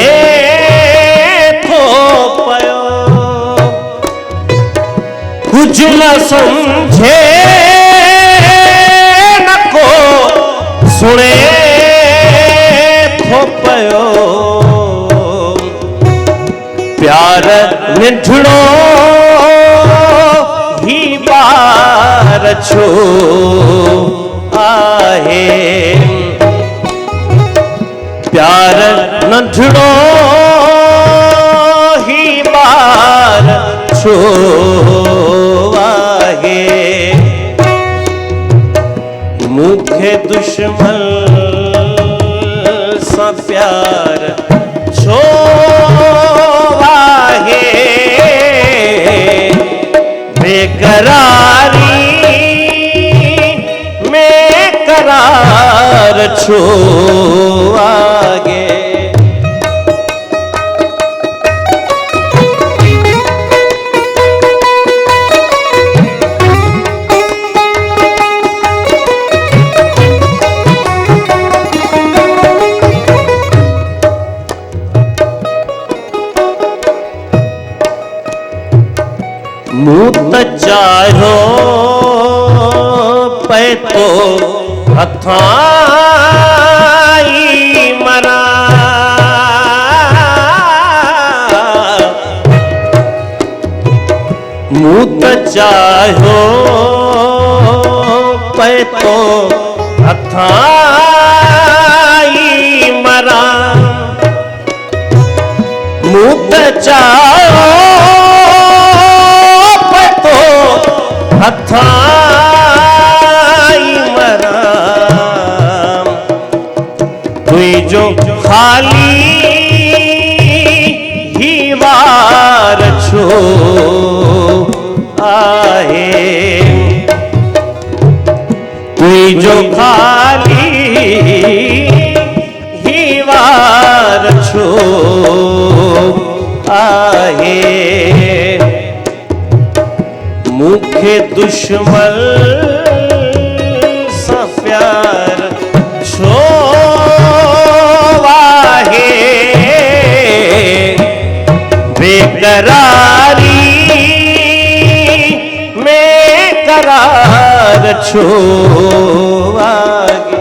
कुछ न समझे न को सुने थो पयो। प्यार निठड़ो ही बार छो आहे, प्यार निठड़ो ही बार छो आहे। मूंखे दुश्मन सां प्यार छो आहे, बेकरारी में करार छो आहे। मूं त चाहियो पए तो हथां ई मरां, मूं त चाहियो पे तो हथाई मरा मुत चारो पे तो हथाई मरा तुई जो खाली ही वार छो आहे तुई जो खाली ही वार छो आहे मुखे दुश्मन सा प्यार छो आहे बेकरारी में करार छो आगे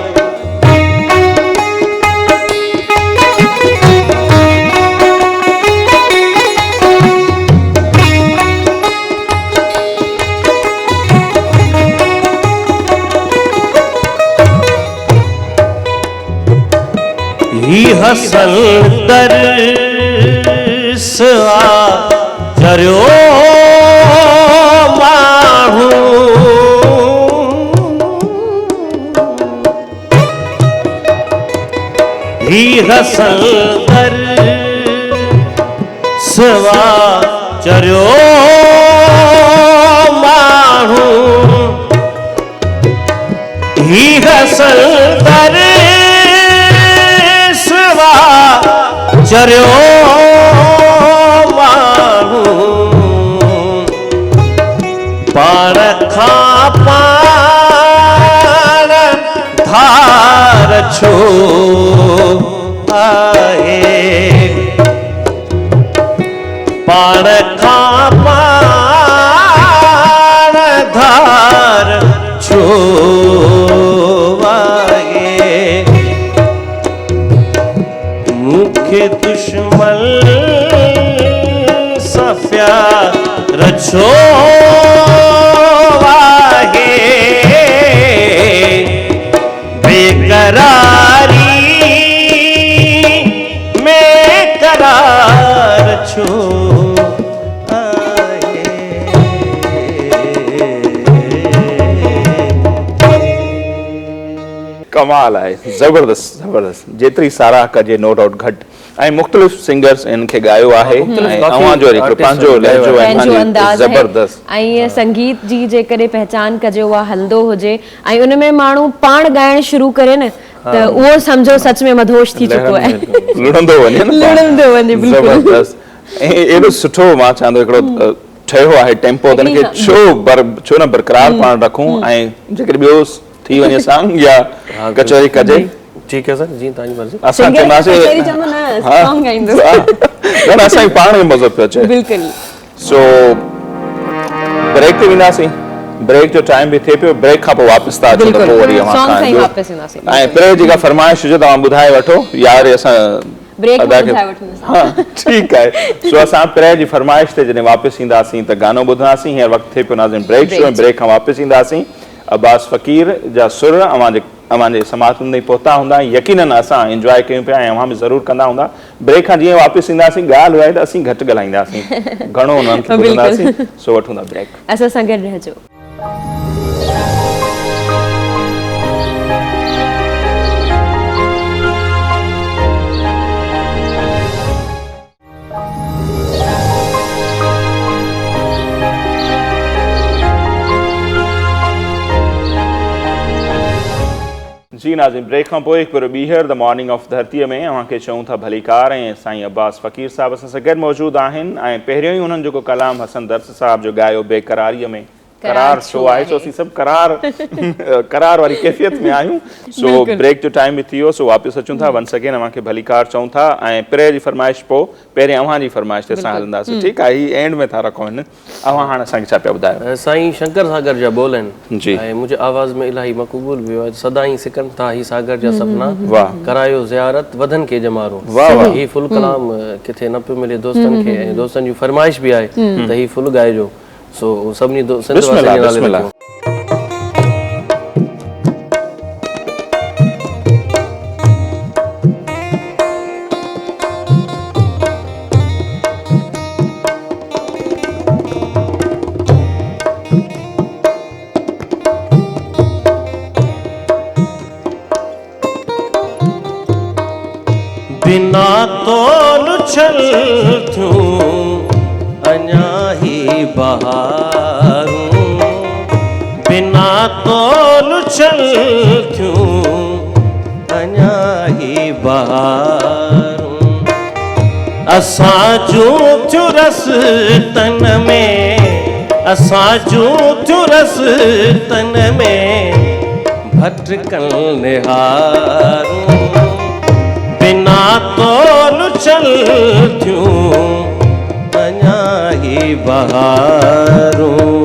ही हसल तरस आ जरियो माहू ही हसल तरस आ जरियो माहू ही हसल चरियो माण्हू पाण खां पाण धार छो आहे पाण खां पाण धार छो मुखे दुश्मन सा प्यार छो आहे बेकरारी में करार छो कमाल है, जबरदस्त जबरदस्त जेतरी साराह कजे नो डाउट घट ऐं मुख़्तलिफ़ सिंगर्स इनके गायो आहे ऐं अवां जो हिकु पंहिंजो लहजो ऐं पंहिंजो अंदाज़ आहे जबरदस्त ऐं संगीत जी जेकॾहिं पहचान कजे उहा हलंदो हुजे ऐं उन में माण्हू पाण ॻाइण शुरू करे न त उहो सम्झो सच में मधोश थी चुको आहे लुड़ंदो वञे न लुड़ंदो वञे बिल्कुलु जबरदस्त ऐं एॾो सुठो मां चवंदो हिकिड़ो ठहियो आहे टेम्पो त हिनखे छो न बरक़रार पाण रखूं ऐं जेकॾहिं ॿियो थी वञे सांग या कचौरी कजे ठीक है सर जी तव्हांजी मर्ज़ी असां चवंदासीं सॉन्ग गाईंदो न असांखे पाण खे मज़ो पियो अचे बिल्कुलु सो ब्रेक ते वेंदासीं ब्रेक जो टाइम भी थे पियो ब्रेक खां पोइ वापसि था अचूं त पोइ वरी अवां सॉन्ग खां सां ई ॿियो वापसि ईंदासीं ऐं पहिरियों जेका फरमाइश हुजे तव्हां ॿुधाए वठो यार असां ब्रेक में अदा खे ॿुधाए वठंदासीं हाँ ठीकु आहे सो असां पहिरियों जी फरमाइश ते जॾहिं वापसि ईंदासीं त गानो ॿुधंदासीं हींअर वक़्तु थिए पियो नाज़रीन ब्रेक जो ऐं ब्रेक खां वापसि ईंदासीं अब्बास फ़कीर जा सुर अवांजे समातुनि ताईं पहुता हूंदा यकीनन असां एंजॉय कयूं पिया ऐं अवां बि ज़रूरु कंदा हूंदा ब्रेक खां जीअं वापसि ईंदासीं ॻाल्हि आहे त असीं घटि ॻाल्हाईंदासीं घणो उन्हनि खे ॿुधंदासीं सो वठूं था ब्रेक असां सां गॾु रहिजो जी नाज़रीन ब्रेक खां पोइ हिकु ॿीहर द मॉर्निंग ऑफ धरतीअ में अव्हांखे चऊं था भलीकार ऐं साईं अब्बास फ़कीर साहिब असां सां गॾु मौजूदु आहिनि ऐं पहिरियों ई उन्हनि जेको कलाम हसन दर्स साहिब जो ॻायो बेक़रारीअ में करार छो आहे सो असीं सभु करार वारी कैफ़ियत में आहियूं सो ब्रेक जो टाइम बि थी वियो सो वापसि अचूं था वन सेकेंड अव्हांखे भलीकार चऊं था ऐं पहिरें जी फरमाइश पोइ पहिरें अव्हांजी फरमाइश ते असां हलंदासीं ठीकु आहे हीअ एंड में था रखूं हिन अव्हां हाणे असांखे छा पिया ॿुधायो साईं शंकर सागर जा बोल आहिनि जी ऐं मुंहिंजे आवाज़ में इलाही मक़बूल बि वियो आहे सदाईं सिकनि था ही सागर जा सपना वाह करायो ज़ियारत वधनि खे जमारो वाह वाह ही फुल कलाम किथे न पियो मिले दोस्तनि खे ऐं दोस्तनि जी फरमाइश बि आहे त ही फुल ॻाइजो सो सभिनी बिना तोल छल थियूं अञा ही बहारूं बिना तोल छल थियूं अञा ही बहारूं असां जूं थियूं रस तन में असां जूं थियूं रस तन में भटकल निहारूं बिना तोल छल थियूं अञा ही बहारूं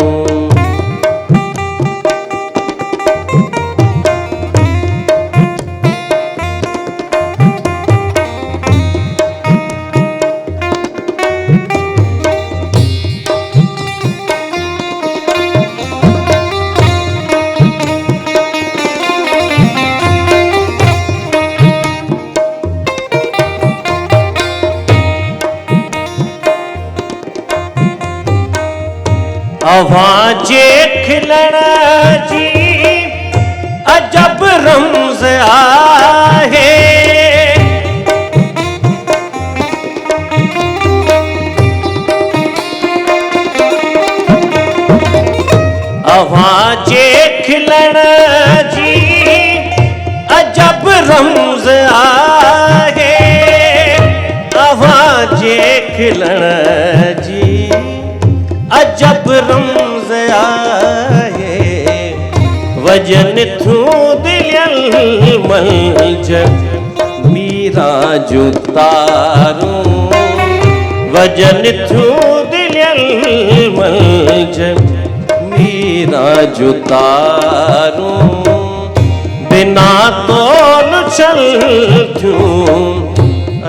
अवां जे खिलण जी अजब रमज़ आहे अवां जे खिलण जी अजब रमज़ आहे अवां जे खिलण जी अजब रमज़ आहे वजन थियूं दिलियल मलज मीरा जूं तारूं वजन थियूं दिलियल मलज मीरा जूं तारूं बिना तोल छल थियूं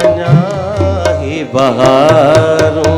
अञा ही बहारूं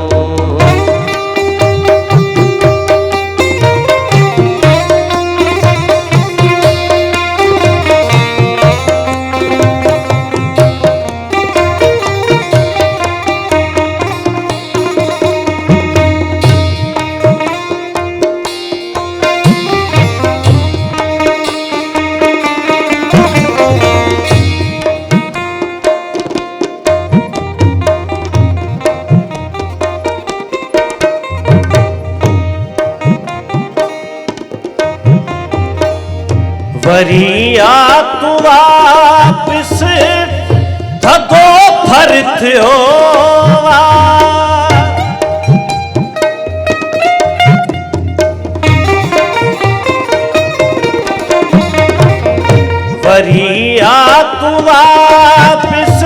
वरी आ तू वापिस थको फर थियो वरी आ तू वापिस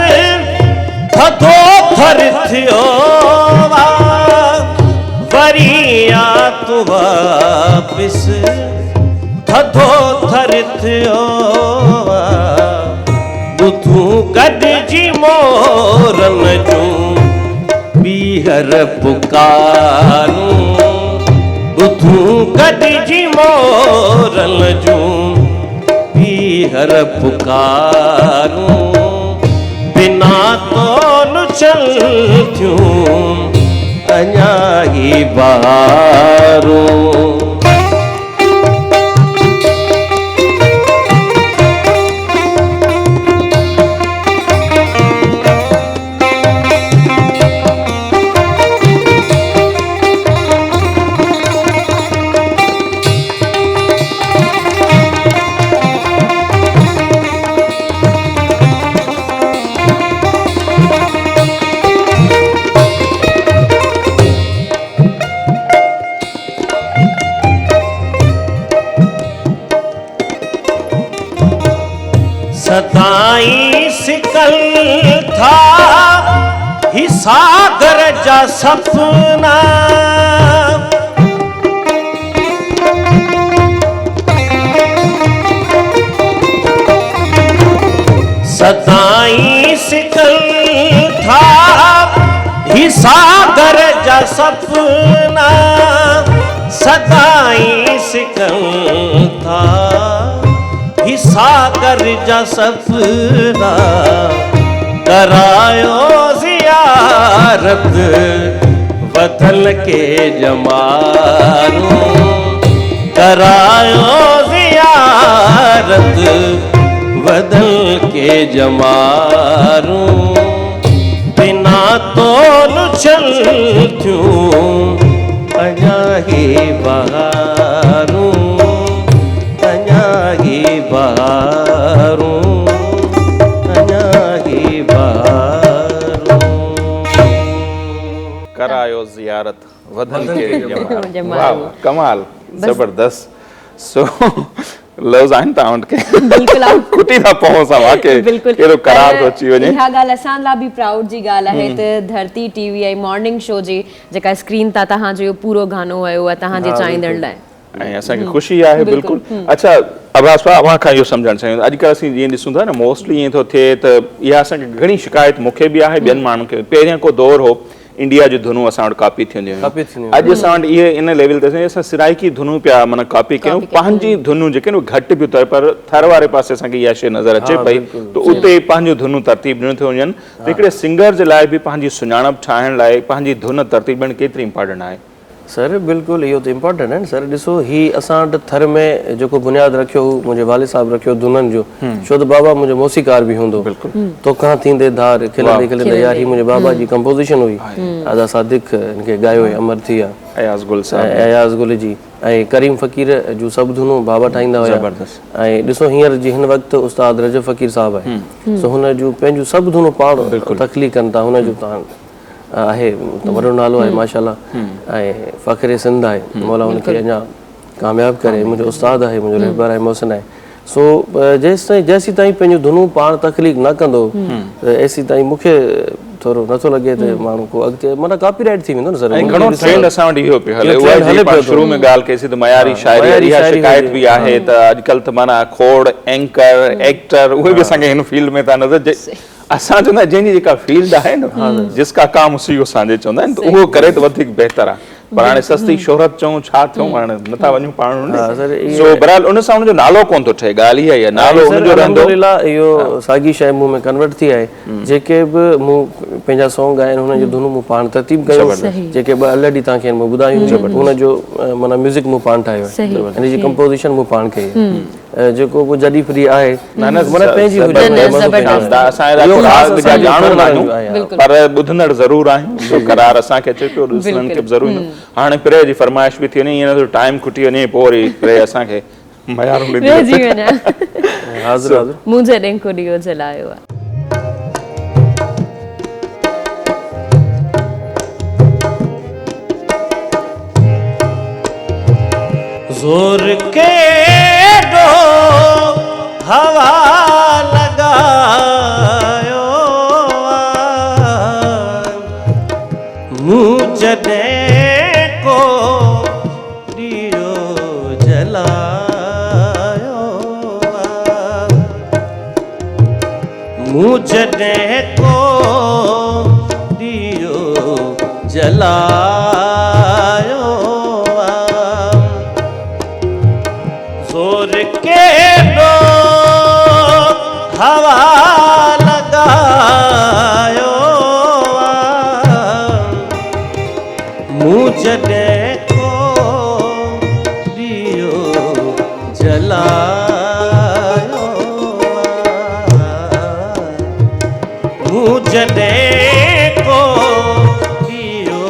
थको फर थियो वरी आ तू वापिस थधो थर थियो ॿुधूं गॾिजी मोरन जूं ॿीहर पुकारूं ॿुधूं गॾिजी मोरन जूं ॿीहर पुकारूं बिना तोल छल थियूं अञा ही बहारूं सदाई सिकल था ही सागर जा सपना सदाई सिकल था ही सागर जा सपना सदाई सिकल था ही सागर जा सपना करायो ज़ियारत वतन के जमारूं करायो ज़ियारत वतन के जमारूं रातों चल थियूं अञा ही बहारूं अञा ही बहारूं अञा ही बहारूं करायो ज़ियारत वधन के जमाल। जमाल। वाह वाह, कमाल, जबरदस्त। सो लफ्ज़ आहिनि तव्हां वटि के बिल्कुलु आप खुटी था पहुं सां वाकई बिल्कुलु कहिड़ो करार थो अची वञे। इहा ॻाल्हि असां लाइ बि प्राउड जी ॻाल्हि आहे त धरती टीवी ऐं मॉर्निंग शो जी जेका स्क्रीन तां तव्हांजो इहो पूरो गानो आयो आहे तव्हांजे चाहींदड़ लाइ। ऐं असांखे ख़ुशी आहे बिल्कुलु। अच्छा अब्बास भाउ, अव्हां खां इहो सम्झणु चाहियूं अॼुकल्ह असीं जीअं ॾिसूं था न मोस्टली ईअं थो थिए त इहा असांखे घणी शिकायत मूंखे बि आहे ॿियनि माण्हुनि खे। पहिरियों को दौर हो इंडिया जी धुनूं असां वटि कॉपी थींदियूं हुयूं। अॼु असां वटि इहे इन लेवल ते असां सिराइकी धुनूं पिया माना कॉपी कयूं। पंहिंजी धुनूं जेके आहिनि उहे घटि पियूं अथव पर थर वारे पासे असांखे इहा शइ नज़र अचे पई त उते पंहिंजियूं धुनूं तरतीब ॾिनियूं थियूं वञनि। त हिकिड़े सिंगर जे लाइ बि पंहिंजी सुञाणप ठाहिण लाइ पंहिंजी धुन तरतीब ॾियणु केतिरी इम्पोर्टेंट आहे? सर बिल्कुलु इहो त इम्पोर्टेंट आहे न सर। ॾिसो ही असां वटि थर में जेको बुनियादु रखियो हो मुंहिंजे वालिद साहिबु रखियो धुननि जो, छो त बाबा मुंहिंजो मौसीकार बि हूंदो। तो कहाँ थींदे धार खिलंदे खिलंदे यार, ही मुंहिंजे बाबा जी कंपोज़िशन हुई। आज़ा सादिक हिनखे ॻायो हुई, अमर थी आहे अयाज़ गुल साहब, अयाज़ गुल जी। ऐं करीम फ़क़ीर जूं सभु धुनूं बाबा ठाहींदा हुया। ऐं ॾिसो हींअर जी हिन वक़्तु उस्ताद रजब फ़क़ीर साहिबु आहे, सो हुन जूं पंहिंजूं सभु धुनूं पाण तख़लीक़ कनि था। हुन जो तव्हां आहे वॾो नालो आहे माशाल्लाह, ऐं फ़ख़्रे सिंध आहे, मौला हुनखे अञा कामयाबु करे। मुंहिंजो उस्ताद आहे, मुंहिंजो रहबर आहे, मोहसिन आहे। सो जेसीं ताईं पंहिंजूं धुनूं पाण तख़लीक़ न कंदो एसी ताईं मूंखे थोरो नथो लॻे त माण्हू को अॻिते माना कॉपीराइट थी वेंदो न सर। ऐं घणो ट्रेंड असां वटि इहो पियो हले। उहा जीअं पाण शुरू में ॻाल्हि कईसीं त मयारी शाइरी इहा शिकायत बि आहे त अॼुकल्ह त माना खोड़ एंकर एक्टर उहे बि असांखे हिन फील्ड में था नज़र असां चवंदा आहियूं जंहिंजी जेका फील्ड आहे न जिसका काम उसी को सांझे चवंदा आहिनि त उहो करे त वधीक बहितर आहे। पर हाणे सस्ती शोहरत चऊं छा थियूं हाणे नथा वञूं पाण। सो बहरहाल उन सां हुनजो नालो कोन थो ठहे। ॻाल्हि इहा ई आहे, नालो हुनजो रहंदो। इहो साॻी शइ मूं में कन्वर्ट थी आहे। जेके बि मूं पंहिंजा सॉन्ग आहिनि हुनजी धुनूं मूं पाण तरतीब कयूं। जेके ॿ अलॻि तव्हांखे मूं ॿुधायूं हुनजो माना म्यूज़िक मूं पाण ठाहियो आहे, हिन जी कंपोज़िशन मूं पाण कई आहे। जेको को जॾहिं फ्री आहे माना पंहिंजी पर ॿुधंदड़ ज़रूरु आहिनि। करार असांखे अचे पियो, ॾिसणनि खे बि ज़रूरु। हाणे प्रे जी फरमाइश बि थी वञे, ईअं न टाइम खुटी वञे पोइ वरी प्रे असांखे मूं जॾहिं को ॾीओ जलायो आहे। जोर के दो हवा लगायो मुँह जॾहिं को ॾीओ जलायो मुँह जॾहिं को ॾीओ जलायो जोर के दो हवा लगायो मुँह जॾहिं को ॾीओ जलायो मुँह जॾहिं को ॾीओ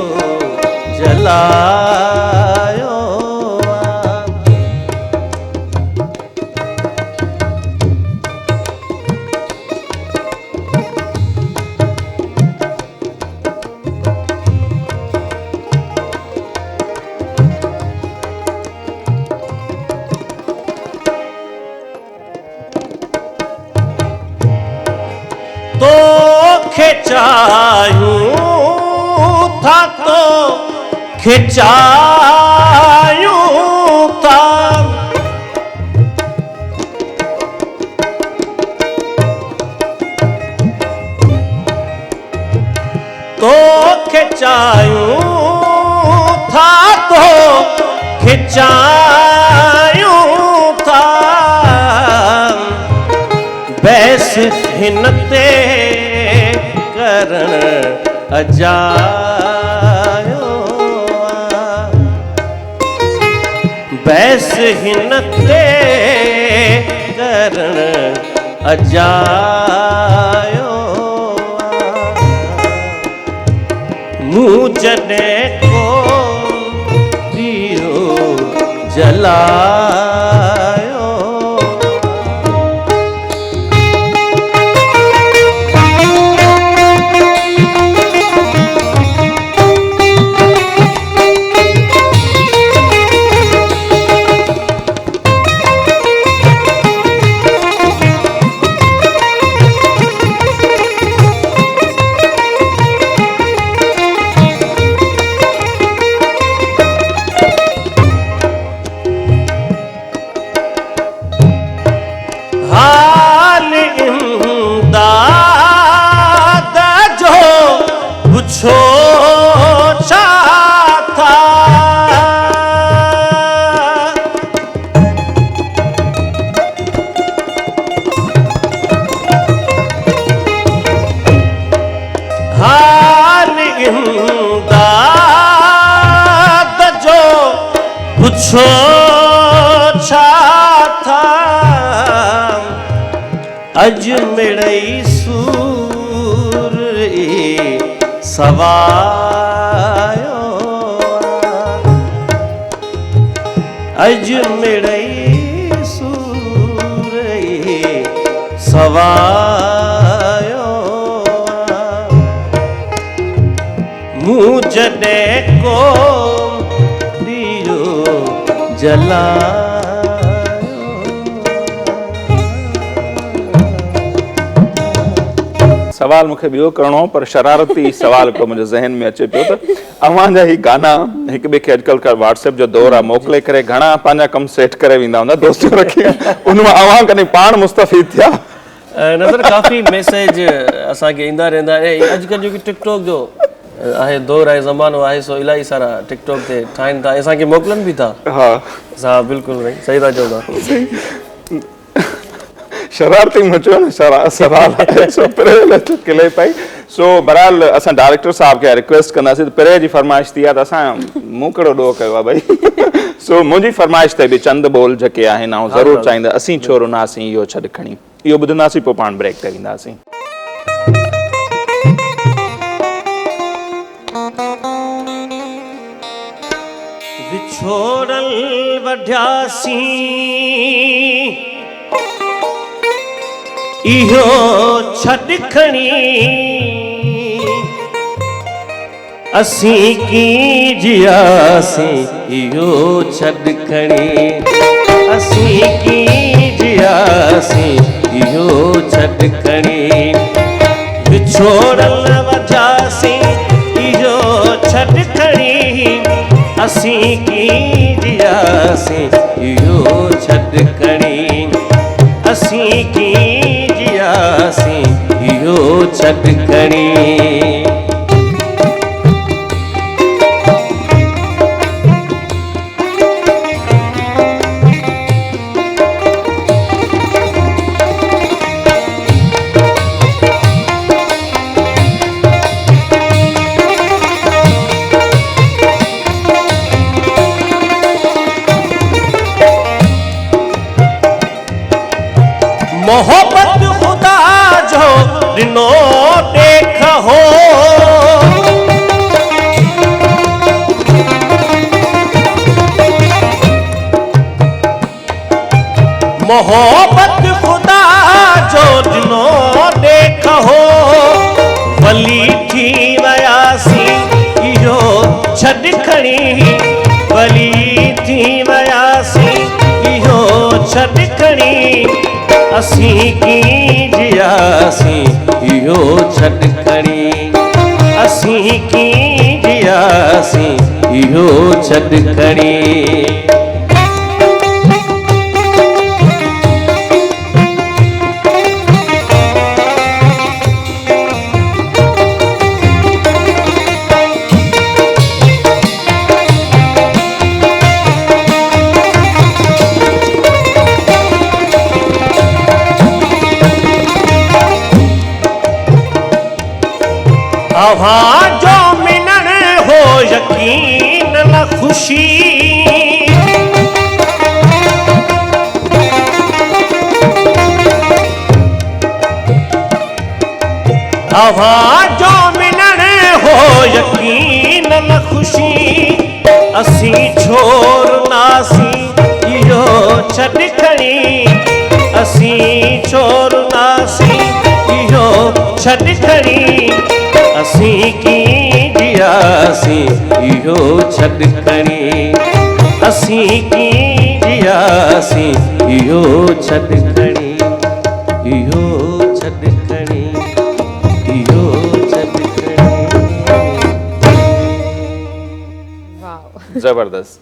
जलायो तो खिंचायूं था तो खिंचायूं था तो खिंचायूं था तो खिंचायूं था बैस हिन ते करण अजायो बैस हिन ते करण अजायो मूं जॾहिं को ॾीओ जलायो हाल इमदाद जो पुछो छा था हाल इमदाद जो पुछो छा था अज मिड़ई सूर सवायो अज मिड़ई सूर सवायो मूं जॾहिं को ॾीओ जला सवाल मूंखे ॿियो करिणो हो पर शरारती सवाल हिकिड़ो मुंहिंजे ज़हन में अचे पियो त अव्हांजा ही गाना हिक ॿिए खे अॼुकल्ह व्हाट्सएप जो दौर आहे मोकिले करे घणा पंहिंजा कम सेट करे वेंदा हूंदा दोस्तियूं रखी उनमां अव्हां कॾहिं पाण मुस्तफ़ीद थिया नज़र काफ़ी मैसेज असांखे ईंदा रहंदा आहिनि अॼुकल्ह जेकी टिकटॉक जो आहे दौर आहे ज़मानो आहे सो इलाही सारा टिकटॉक ते ठाहिनि था असांखे मोकिलनि बि था हा हा बिल्कुलु भई सही था चओ था शरारती मचो न सवाल आहे सो पिरे किले पई सो बहरहाल असां डायरेक्टर साहब खे रिक्वेस्ट कंदासीं त पिरे जी फरमाइश थी आहे त असां मूं कहिड़ो ॾोह कयो आहे भई सो मुंहिंजी फरमाइश ते बि चंद बोल जेके आहिनि ऐं ज़रूरु चाहींदा असीं छो रुनासीं इहो छॾु खणी इहो ॿुधंदासीं पोइ पाण ब्रेक ते वेंदासीं विछोड़ल वढियासीं इहो छॾु खणी असीं कीअं जियासीं इहो छॾु खणी असीं कीअं जियासीं इहो छॾु खणी विछोड़ल वढियासीं इहो छॾु खणी असीं कीअं जियासीं इहो छॾु खणी असीं कीअं जियासीं इहो छॾु खणी मोहब्बत खुदा जो ॾिनो देख हो मोहब्बत खुदा जो ॾिनो देख हो वली थी वियासीं इहो छॾु खणी वली थी वियासीं इहो छॾु खणी असीं कीअं जियासीं इहो छॾु खणी असीं कीअं जियासीं इहो छॾु खणी अव्हां जो मिलण हो यकीन न खुशी अव्हां जो मिलण हो यकीन न ख़ुशी असीं छोड़नासीं इहो छॾ खणी असीं छोड़नासीं इहो छॾ खणी असीं कीअं जियासीं इहो छॾ खणी असीं कीअं जियासीं इहो छॾ खणी इहो छॾ खणी इहो छॾ खणी ज़बरदस्त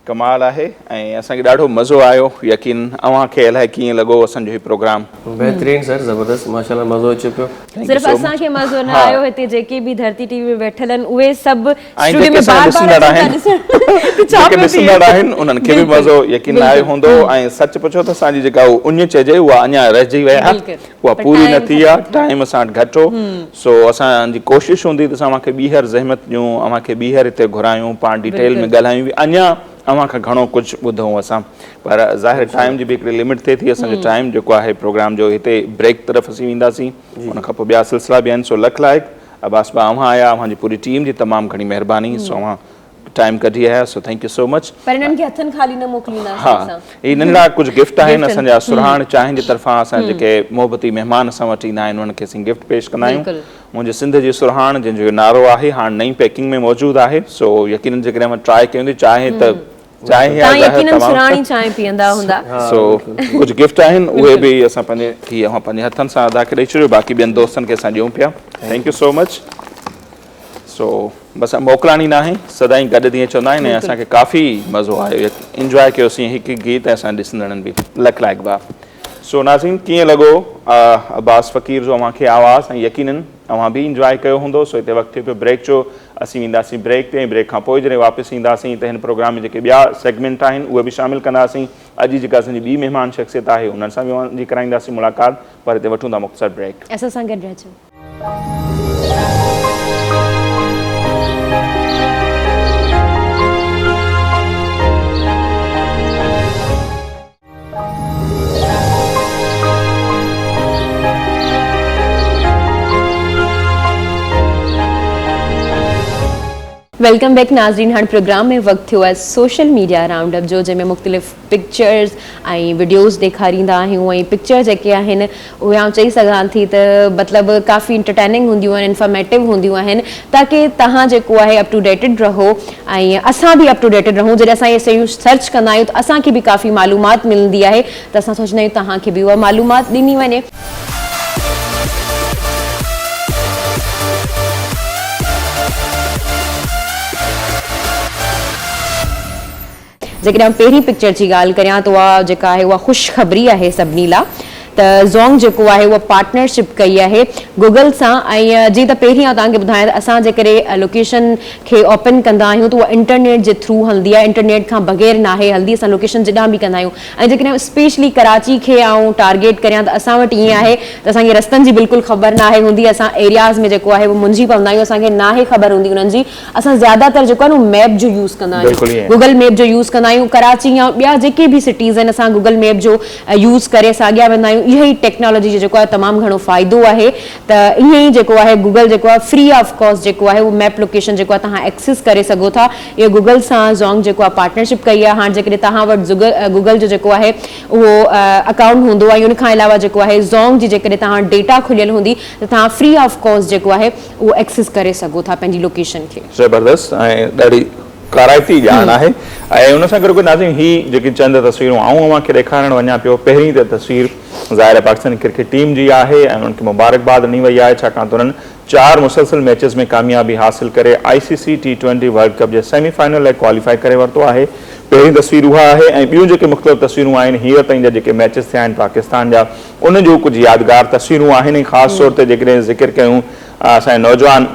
कमाल आहे ऐं असांखे ॾाढो मज़ो आयो यकीन अव्हांखे अलाए कीअं लॻो असांजो हीउ प्रोग्राम बहितरीन सर ज़बरदस्त माशाल्लाह मज़ो अचे पियो सिर्फ़ असांखे मज़ो न आयो हिते जेके बि धरती टीवी में वेठल आहिनि उहे सभु ऐं स्टूडियो जेके में बार बार ॾिसंदड़ अचनि था आहिनि ॾिसण छा जेके पियो थिए। ॾिसंदड़ आहिनि उन्हनि खे बि मज़ो यकीन आयो हूंदो ऐं सच पुछो त असांजी जेका उञ चइजे उहा अञा रहिजी विया बिल्कुलु। उहा पर पूरी time न थी आहे टाइम असां वटि घटि हो सो असांजी कोशिशि हूंदी त असां अव्हांखे ॿीहर ज़हमत ॾियूं अव्हांखे ॿीहर हिते घुरायूं पाण डिटेल में ॻाल्हायूं अञा अव्हां खां घणो कुझु ॿुधूं असां पर ज़ाहिर टाइम जी बि हिकिड़ी लिमिट थिए थी असांजो टाइम जेको आहे प्रोग्राम जो हिते ब्रेक तरफ़ असीं वेंदासीं उन खां पोइ ॿिया सिलसिला बि आहिनि सो लख लाइक अब्बास भाउ अव्हां आया अव्हांजी पूरी टीम जी तमामु घणी महिरबानी सो अव्हां टाइम कढी आया so thank you so much पर इन्हनि खे हथनि खाली न मोकिलींदासीं हा असां ही नंढड़ा कुझु गिफ्ट आहिनि गिफ्ट असांजा सुरहाण चाहिनि जे तरफ़ां असां जेके मोहबती महिमान असां वटि ईंदा आहिनि उन्हनि खे असीं गिफ्ट पेश कंदा आहियूं बिल्कुलु। मुंहिंजे सिंध जी सुरहाण जंहिंजो नालो आहे हाणे नई पैकिंग में मौजूदु आहे सो यकीनन जेकॾहिं मां ट्राई कयूं चाहे त चाहे तव्हां यकीनन सुराणी चांहि पीअंदा हूंदा सो कुझु गिफ्ट आहिनि उहे बि असां पंहिंजे हथनि सां अदा करे ॾेई छॾियो बाक़ी ॿियनि दोस्तनि खे असां ॾियूं पिया thank you so much so बसि मोकिलाणी न आहे सदाईं गॾु ॾींहं चवंदा आहिनि ऐं असांखे काफ़ी मज़ो आयो इंजॉय कयोसीं हिकु हिकु गीत ऐं असां ॾिसंदड़नि बि लख लाइक भाउ सो नाज़रीन कीअं लॻो अब्बास फ़क़ीर जो अव्हांखे आवाज़ ऐं यकीनन अव्हां बि इंजॉय कयो हूंदो सो हिते वक़्तु थियो पियो ब्रेक जो असीं वेंदासीं ब्रेक ते ऐं ब्रेक खां पोइ जॾहिं वापसि ईंदासीं त हिन प्रोग्राम में जेके ॿिया सेगमेंट आहिनि उहे बि शामिलु कंदासीं अॼु जी जेका असांजी ॿी महिमान शख़्सियत आहे उन्हनि सां बि उन्हनि कराईंदासीं मुलाक़ात पर हिते वठूं था मुख़्तसर ब्रेक असां सां गॾु रहिजो वेलकम बैक नाज़रीन हाणे प्रोग्राम में वक़्तु थियो आहे सोशल मीडिया राउंड अप जो जंहिंमें मुख़्तलिफ़ पिक्चर्स ऐं वीडियोज़ ॾेखारींदा आहियूं ऐं पिक्चर जेके आहिनि उहे आउं चई सघां थी त मतिलबु काफ़ी इंटरटेनिंग हूंदियूं आहिनि इंफॉर्मेटिव हूंदियूं आहिनि ताकी तव्हां जेको आहे अप टू डेटेड रहो ऐं असां बि अप टू डेटेड रहूं जॾहिं असां इहे शयूं सर्च कंदा आहियूं त असांखे बि काफ़ी मालूमात मिलंदी आहे त असां सोचंदा आहियूं तव्हांखे बि उहा मालूमात ॾिनी वञे जेकॾहिं पहिरीं पिक्चर जी ॻाल्हि करियां त उहा जेका आहे उहा ख़ुशख़बरी आहे सभिनी लाइ त ज़ोंग जेको आहे उहा पार्टनरशिप कई आहे गूगल सां ऐं जीअं त पहिरीं तव्हांखे ॿुधायां त असां जेकॾहिं लोकेशन खे ओपन कंदा आहियूं त उहा इंटरनेट जे थ्रू हलंदी आहे इंटरनेट खां बग़ैर नाहे हलंदी असां लोकेशन जिॾां बि कंदा आहियूं ऐं जेकॾहिं स्पेशली कराची खे आउं टारगेट करियां त असां वटि ईअं आहे त असांखे रस्तनि जी बिल्कुलु ख़बर नाहे हूंदी असां एरियाज़ में जेको आहे उहो मुंझी पवंदा आहियूं असांखे नाहे ख़बर हूंदी उन्हनि जी असां ज़्यादातर जेको आहे न मैप जो यूज़ कंदा आहियूं गूगल मैप जो यूज़ कंदा आहियूं कराची या ॿिया जेके बि सिटीज़ आहिनि असां गूगल मैप जो यूज़ करे असां अॻियां वेंदा आहियूं इहो ई टेक्नोलॉजी जो जेको आहे तमामु घणो फ़ाइदो आहे त ईअं ई जेको आहे गूगल जेको आहे फ्री ऑफ कॉस्ट जेको आहे उहो मैप लोकेशन जेको आहे तव्हां एक्सेस करे सघो था इहो गूगल सां ज़ोंग जेको आहे पार्टनरशिप कई आहे हाणे जेकॾहिं तव्हां वटि गूगल जो जेको आहे उहो अकाउंट हूंदो आहे उन खां अलावा जेको आहे ज़ोंग जी जेकॾहिं तव्हां डेटा खुलियल हूंदी त तव्हां फ्री ऑफ कॉस्ट जेको आहे उहो एक्सेस करे सघो था पंहिंजी लोकेशन खे ज़बरदस्त ऐं ॾाढी काराइती ॼाण आहे ऐं उन सां गॾु नाज़रीन ही जेकी चंद तस्वीरूं आऊं अव्हांखे ॾेखारणु वञा पियो पहिरीं त तस्वीर ज़ाहिर पाकिस्तानी क्रिकेट टीम जी आहे ऐं उन्हनि खे मुबारकबाद ॾिनी वई आहे छाकाणि त उन्हनि 4 मुसलसल मैचिस में कामयाबी हासिल करे ICC T20 वर्ल्ड कप जे सेमीफाइनल लाइ क्वालिफाई करे वरितो आहे पहिरीं तस्वीर उहा आहे ऐं ॿियूं जेके मुख़्तलिफ़ तस्वीरूं आहिनि हींअर ताईं जा जेके मैचिस थिया आहिनि पाकिस्तान जा उन जूं कुझु यादगार तस्वीरूं आहिनि ख़ासि तौर ते जेकॾहिं ज़िक्र कयूं असांजे नौजवान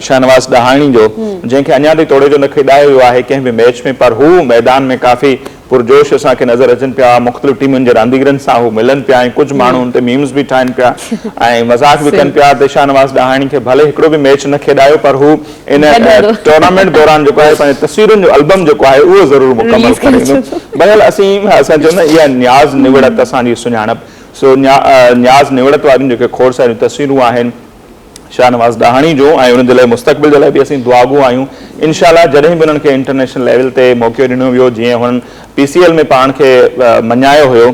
शहनवाज़ ॾहाणी जो जंहिंखे अञा ताईं तोड़े जो न खेॾायो वियो आहे कंहिं बि मैच में पर हू मैदान में काफ़ी पुरजोश असांखे नज़र अचनि पिया मुख़्तलिफ़ टीमुनि जे रांदीगरनि सां हू मिलनि पिया ऐं कुझु माण्हू हुन ते मीम्स बि ठाहिनि पिया ऐं मज़ाक बि कनि पिया त शहनवाज़ ॾहाणी खे भले हिकिड़ो बि मैच न खेॾायो पर हू इन टूर्नामेंट दौरान जेको आहे पंहिंजे तस्वीरुनि जो एल्बम जेको आहे उहो ज़रूरु मुकमल करे ईंदो बहरहाल असां चवंदा इहा न्याज़ निवड़त असांजी सुञाणप सो न्याज़ निवड़त वारियूं जेके खोड़ सारियूं तस्वीरूं आहिनि शाहनवाज़ ॾाहाणी जो ऐं उन्हनि जे लाइ मुस्तक़बिल जे लाइ बि असीं दुआगू आहियूं। इनशाला जॾहिं बि उन्हनि खे इंटरनेशनल लेवल ते मौक़ो ॾिनो वियो, जीअं हुननि PCL में पाण खे मञायो हुयो,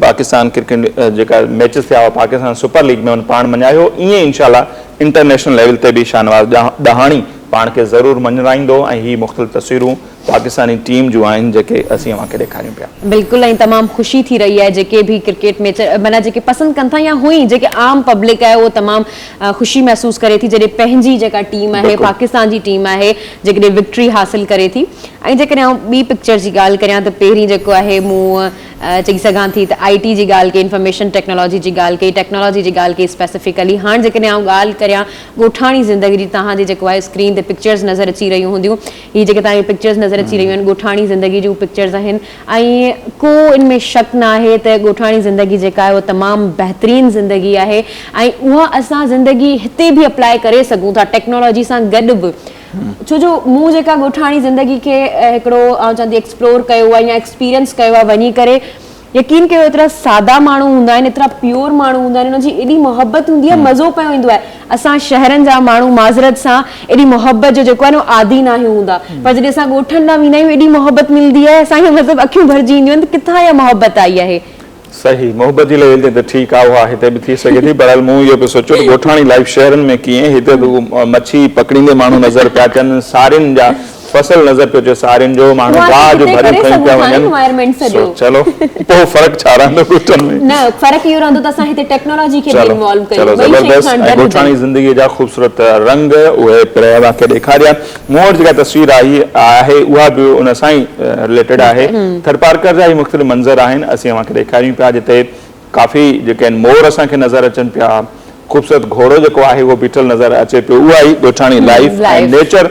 पाकिस्तान क्रिकेट जेका मैचिस थिया हुआ पाकिस्तान सुपर लीग में हुन पाण मञायो, ईअं इनशाला इंटरनेशनल लेवल ते बि शाहनवाज़ ॾाहाणी पाण खे ज़रूरु मञाईंदो ऐं ही मुख़्तलिफ़ तस्वीरूं पाकिस्तानी टीम जूं आहिनि जेके असीं अव्हांखे ॾेखारियूं पिया। बिल्कुलु, ऐं तमामु ख़ुशी थी रही आहे जेके बि क्रिकेट मैच माना जेके पसंदि कनि था या हुई जेके आम पब्लिक आहे उहो तमामु ख़ुशी महसूसु करे थी जॾहिं पंहिंजी जेका टीम आहे पाकिस्तान जी टीम आहे जेकॾहिं विक्ट्री हासिल करे थी। ऐं जेकॾहिं आउं ॿी पिक्चर जी ॻाल्हि करियां त पहिरीं जेको आहे मूं चई सघां थी त IT जी ॻाल्हि कई, इंफॉर्मेशन टेक्नोलॉजी जी ॻाल्हि कई, टेक्नोलॉजी जी ॻाल्हि कई स्पेसिफिकली। हाणे जेकॾहिं आउं ॻाल्हि करियां ॻोठाणी ज़िंदगी जी, तव्हांजी जेको आहे स्क्रीन ते पिक्चर्स नज़र अची रहियूं हूंदियूं, हीअ जेके तव्हांजी पिक्चर्स नज़र अची रहियूं आहिनि ॻोठाणी ज़िंदगी जूं पिक्चर्स आहिनि। ऐं को इनमें शक न आहे त ॻोठाणी ज़िंदगी जेका आहे उहा तमामु बहितरीनु ज़िंदगी आहे ऐं उहा असां ज़िंदगी हिते बि अप्लाई करे सघूं था टेक्नोलॉजी सां गॾु बि। छो जो मूं जेका ॻोठाणी ज़िंदगी खे हिकिड़ो आउं चवंदी एक्सप्लोर कयो आहे या एक्सपीरियंस कयो आहे वञी करे, यकीन कयो एतिरा सादा माण्हू हूंदा आहिनि, एतिरा प्योर माण्हू हूंदा आहिनि, उनजी एॾी मोहबत हूंदी आहे, मज़ो पियो ईंदो आहे। असां शहरनि जा माण्हू माज़रत सां एॾी मोहबत जो जेको आहे न आदी न हूंदा, पर जॾहिं असां ॻोठनि ॾांहुं वेंदा आहियूं एॾी मोहबत मिलंदी आहे असांखे, मतिलबु अखियूं भरिजी ईंदियूं आहिनि त किथां इहा मोहबत आई आहे। सही, मोहबत जी लेवल ते त ठीकु आहे, उहा हिते बि थी सघे थी। बहरहाल मूं इहो पियो सोचियो त ॻोठाणी लाइफ शहरनि में कीअं, हिते त मच्छी पकड़ींदे माण्हू नज़र पिया अचनि, सारियुनि जा फसल नज़र पियो अचे, सारियुनि जो माण्हू गाह जो भरियूं खणी पिया वञनि। चलो पोइ फ़र्क़ु छा रहंदो ॻोठनि में? न, फ़र्क़ु इहो रहंदो त असां हिते टेक्नोलॉजी खे बि इन्वॉल्व कयूं। चलो ज़बरदस्त। ऐं ॻोठाणी ज़िंदगी जा ख़ूबसूरत रंग उहे पिया खे ॾेखारिया। मूं वटि जेका तस्वीर आहे उहा बि उन सां ई रिलेटेड आहे। थरपारकर जा ई मुख़्तलिफ़ मंज़र आहिनि, असीं अव्हांखे ॾेखारियूं पिया जिते काफ़ी जेके आहिनि मोर असांखे नज़र अचनि पिया, ख़ूबसूरत घोड़ो जेको आहे उहो बीठल नज़र अचे पियो। उहा ई ॻोठाणी लाइफ ऐं नेचर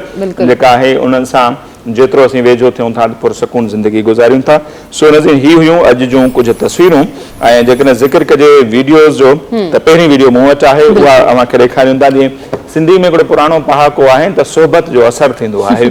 जेका आहे उन्हनि सां जेतिरो असीं वेझो थियूं था पुरसकून ज़िंदगी गुज़ारियूं था। सो नज़ीर ही हुयूं अॼु जूं कुझु तस्वीरूं। ऐं जेकॾहिं ज़िक्र कजे वीडियोज़ जो त पहिरीं वीडियो मूं वटि आहे, उहा अव्हांखे ॾेखारियूं था। जीअं सिंधी में हिकिड़ो पुराणो पहाको आहे त सोबत जो असरु थींदो आहे,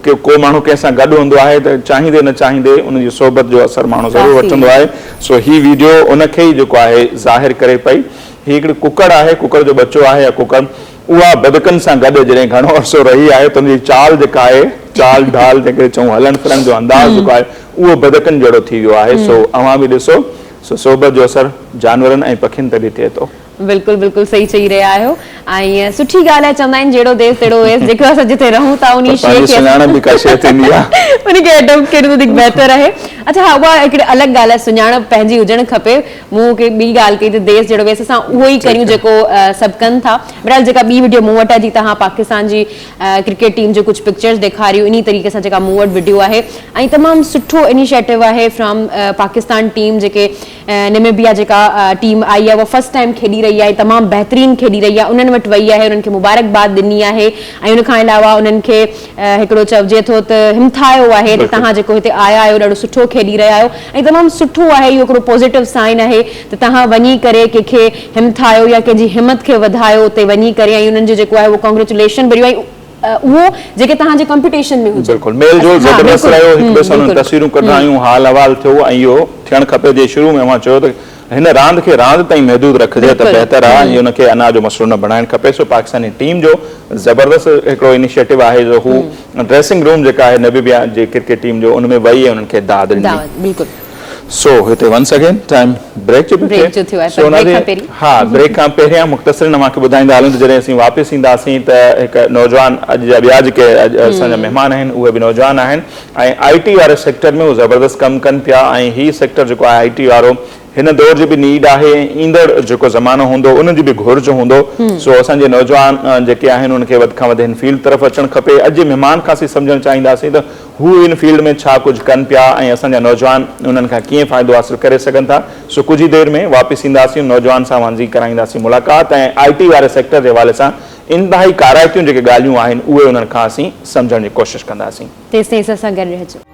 को माण्हू कंहिंसां गॾु हूंदो आहे त चाहींदे न चाहींदे उनजी सोबत जो असरु माण्हू ज़रूरु वठंदो आहे। सो ही वीडियो उनखे ई जेको आहे ज़ाहिर करे पई। ही हिकिड़ी कुकड़ आहे, कुकड़ जो बच्चो आहे या कुकड़, उहा बदकनि सां गॾु जॾहिं घणो अरसो रही आहे त उनजी चाल जेका आहे, चाल ढाल जेके चऊं हलण फिरण जो अंदाज़ जेको आहे उहो बदकनि जहिड़ो थी वियो आहे। सो अव्हां बि ॾिसो, सो सोबत जो असरु जानवरनि ऐं पखियुनि ते बि थिए थो। बिल्कुलु बिल्कुलु सही चई रहिया आहियो। ऐं सुठी ॻाल्हि आहे, चवंदा आहिनि जहिड़ो देश तहिड़ो वेस, जेको असां जिते रहूं था उन शइ खे सुञाणप बि का शइ थींदी आहे, उनखे अडॉप्ट करियो वधीक बहितर आहे। अच्छा, हा, उहा हिकिड़ी अलॻि ॻाल्हि आहे, सुञाणप पंहिंजी हुजणु खपे। मूं ॿी ॻाल्हि कई त देश जहिड़ो वेस असां उहो ई करियूं जेको सभु कनि था। बहरहाल जेका ॿी वीडियो मूं वटि आहे जी तव्हां पाकिस्तान जी क्रिकेट टीम जो कुझु पिक्चर्स ॾेखारियूं, इन तरीक़े सां जेका मूं वटि वीडियो आहे ऐं तमामु सुठो इनिशिएटिव आहे फ्रॉम पाकिस्तान टीम। जेके नामीबिया जेका टीम आई आहे उहा फर्स्ट टाइम खेॾी रही आहे, तमामु बहितरीनु खेॾी रही आहे, उन्हनि वटि वई आहे, उन्हनि खे मुबारकबाद ॾिनी आहे। ऐं उन खां अलावा उन्हनि खे हिकिड़ो चइजे थो त हिमथायो आहे त तव्हां जेको हिते आया आहियो ॾाढो सुठो खेॾी रहिया आहियो ऐं तमामु सुठो आहे। इहो हिकिड़ो पॉज़िटिव साइन आहे त तव्हां वञी करे कंहिंखे हिमथायो या कंहिंजी हिमत खे वधायो उते वञी करे, ऐं उन्हनि जो जेको आहे उहो कॉन्ग्रेचुलेशन भरियो ऐं उहो जेके तव्हांजे कॉम्पिटिशन में हुजे। बिल्कुलु मेल जोल ज़बरदस्त रहियो, हिक ॿिए सां तस्वीरूं कढंदा आहियूं, हाल अहवाल थियो ऐं इहो थियणु खपे। जे शुरू में मां चयो त हिन रांदि खे रांदि ताईं महदूद रखिजे त बहितर आहे, ऐं हुनखे अञा जो मसइलो न बणाइणु खपे। सो पाकिस्तानी टीम जो ज़बरदस्त हिकिड़ो इनिशिएटिव आहे जो हू ड्रेसिंग रूम जेका आहे नामीबिया जे क्रिकेट टीम जो उनमें वही ऐं उन्हनि खे दाद ॾिनी। सो हिते वंस अगेन टाइम ब्रेक जो हा, ब्रेक खां पहिरियां मुख़्तसिर अव्हांखे ॿुधाईंदा हलूं त जॾहिं असीं वापसि ईंदासीं त हिकु नौजवान अॼु जा ॿिया जेके असांजा महिमान आहिनि उहे बि नौजवान आहिनि ऐं IT वारे सेक्टर में उहे ज़बरदस्त कमु कनि पिया। ऐं हीउ सेक्टर जेको आहे IT वारो हिन दौर जी बि नीड आहे, ईंदड़ जेको ज़मानो हूंदो उनजी बि घुर्ज हूंदो। सो असांजे नौजवान जेके आहिनि उनखे वधि खां वधि हिन फील्ड तरफ़ अचणु खपे। अॼु महिमान खां असीं सम्झणु चाहींदासीं त हू इन फील्ड में छा कुझु कनि पिया ऐं असांजा नौजवान उन्हनि खां कीअं फ़ाइदो हासिलु करे सघनि था। सो कुझु ई देरि में वापसि ईंदासीं, नौजवान सां वांझी कराईंदासीं मुलाक़ात ऐं IT वारे सेक्टर जे हवाले सां इंतिहाई काराइतियूं जेके ॻाल्हियूं आहिनि उहे उन्हनि खां असीं सम्झण जी कोशिशि कंदासीं। तेसिताईं असां सां गॾु रहिजो।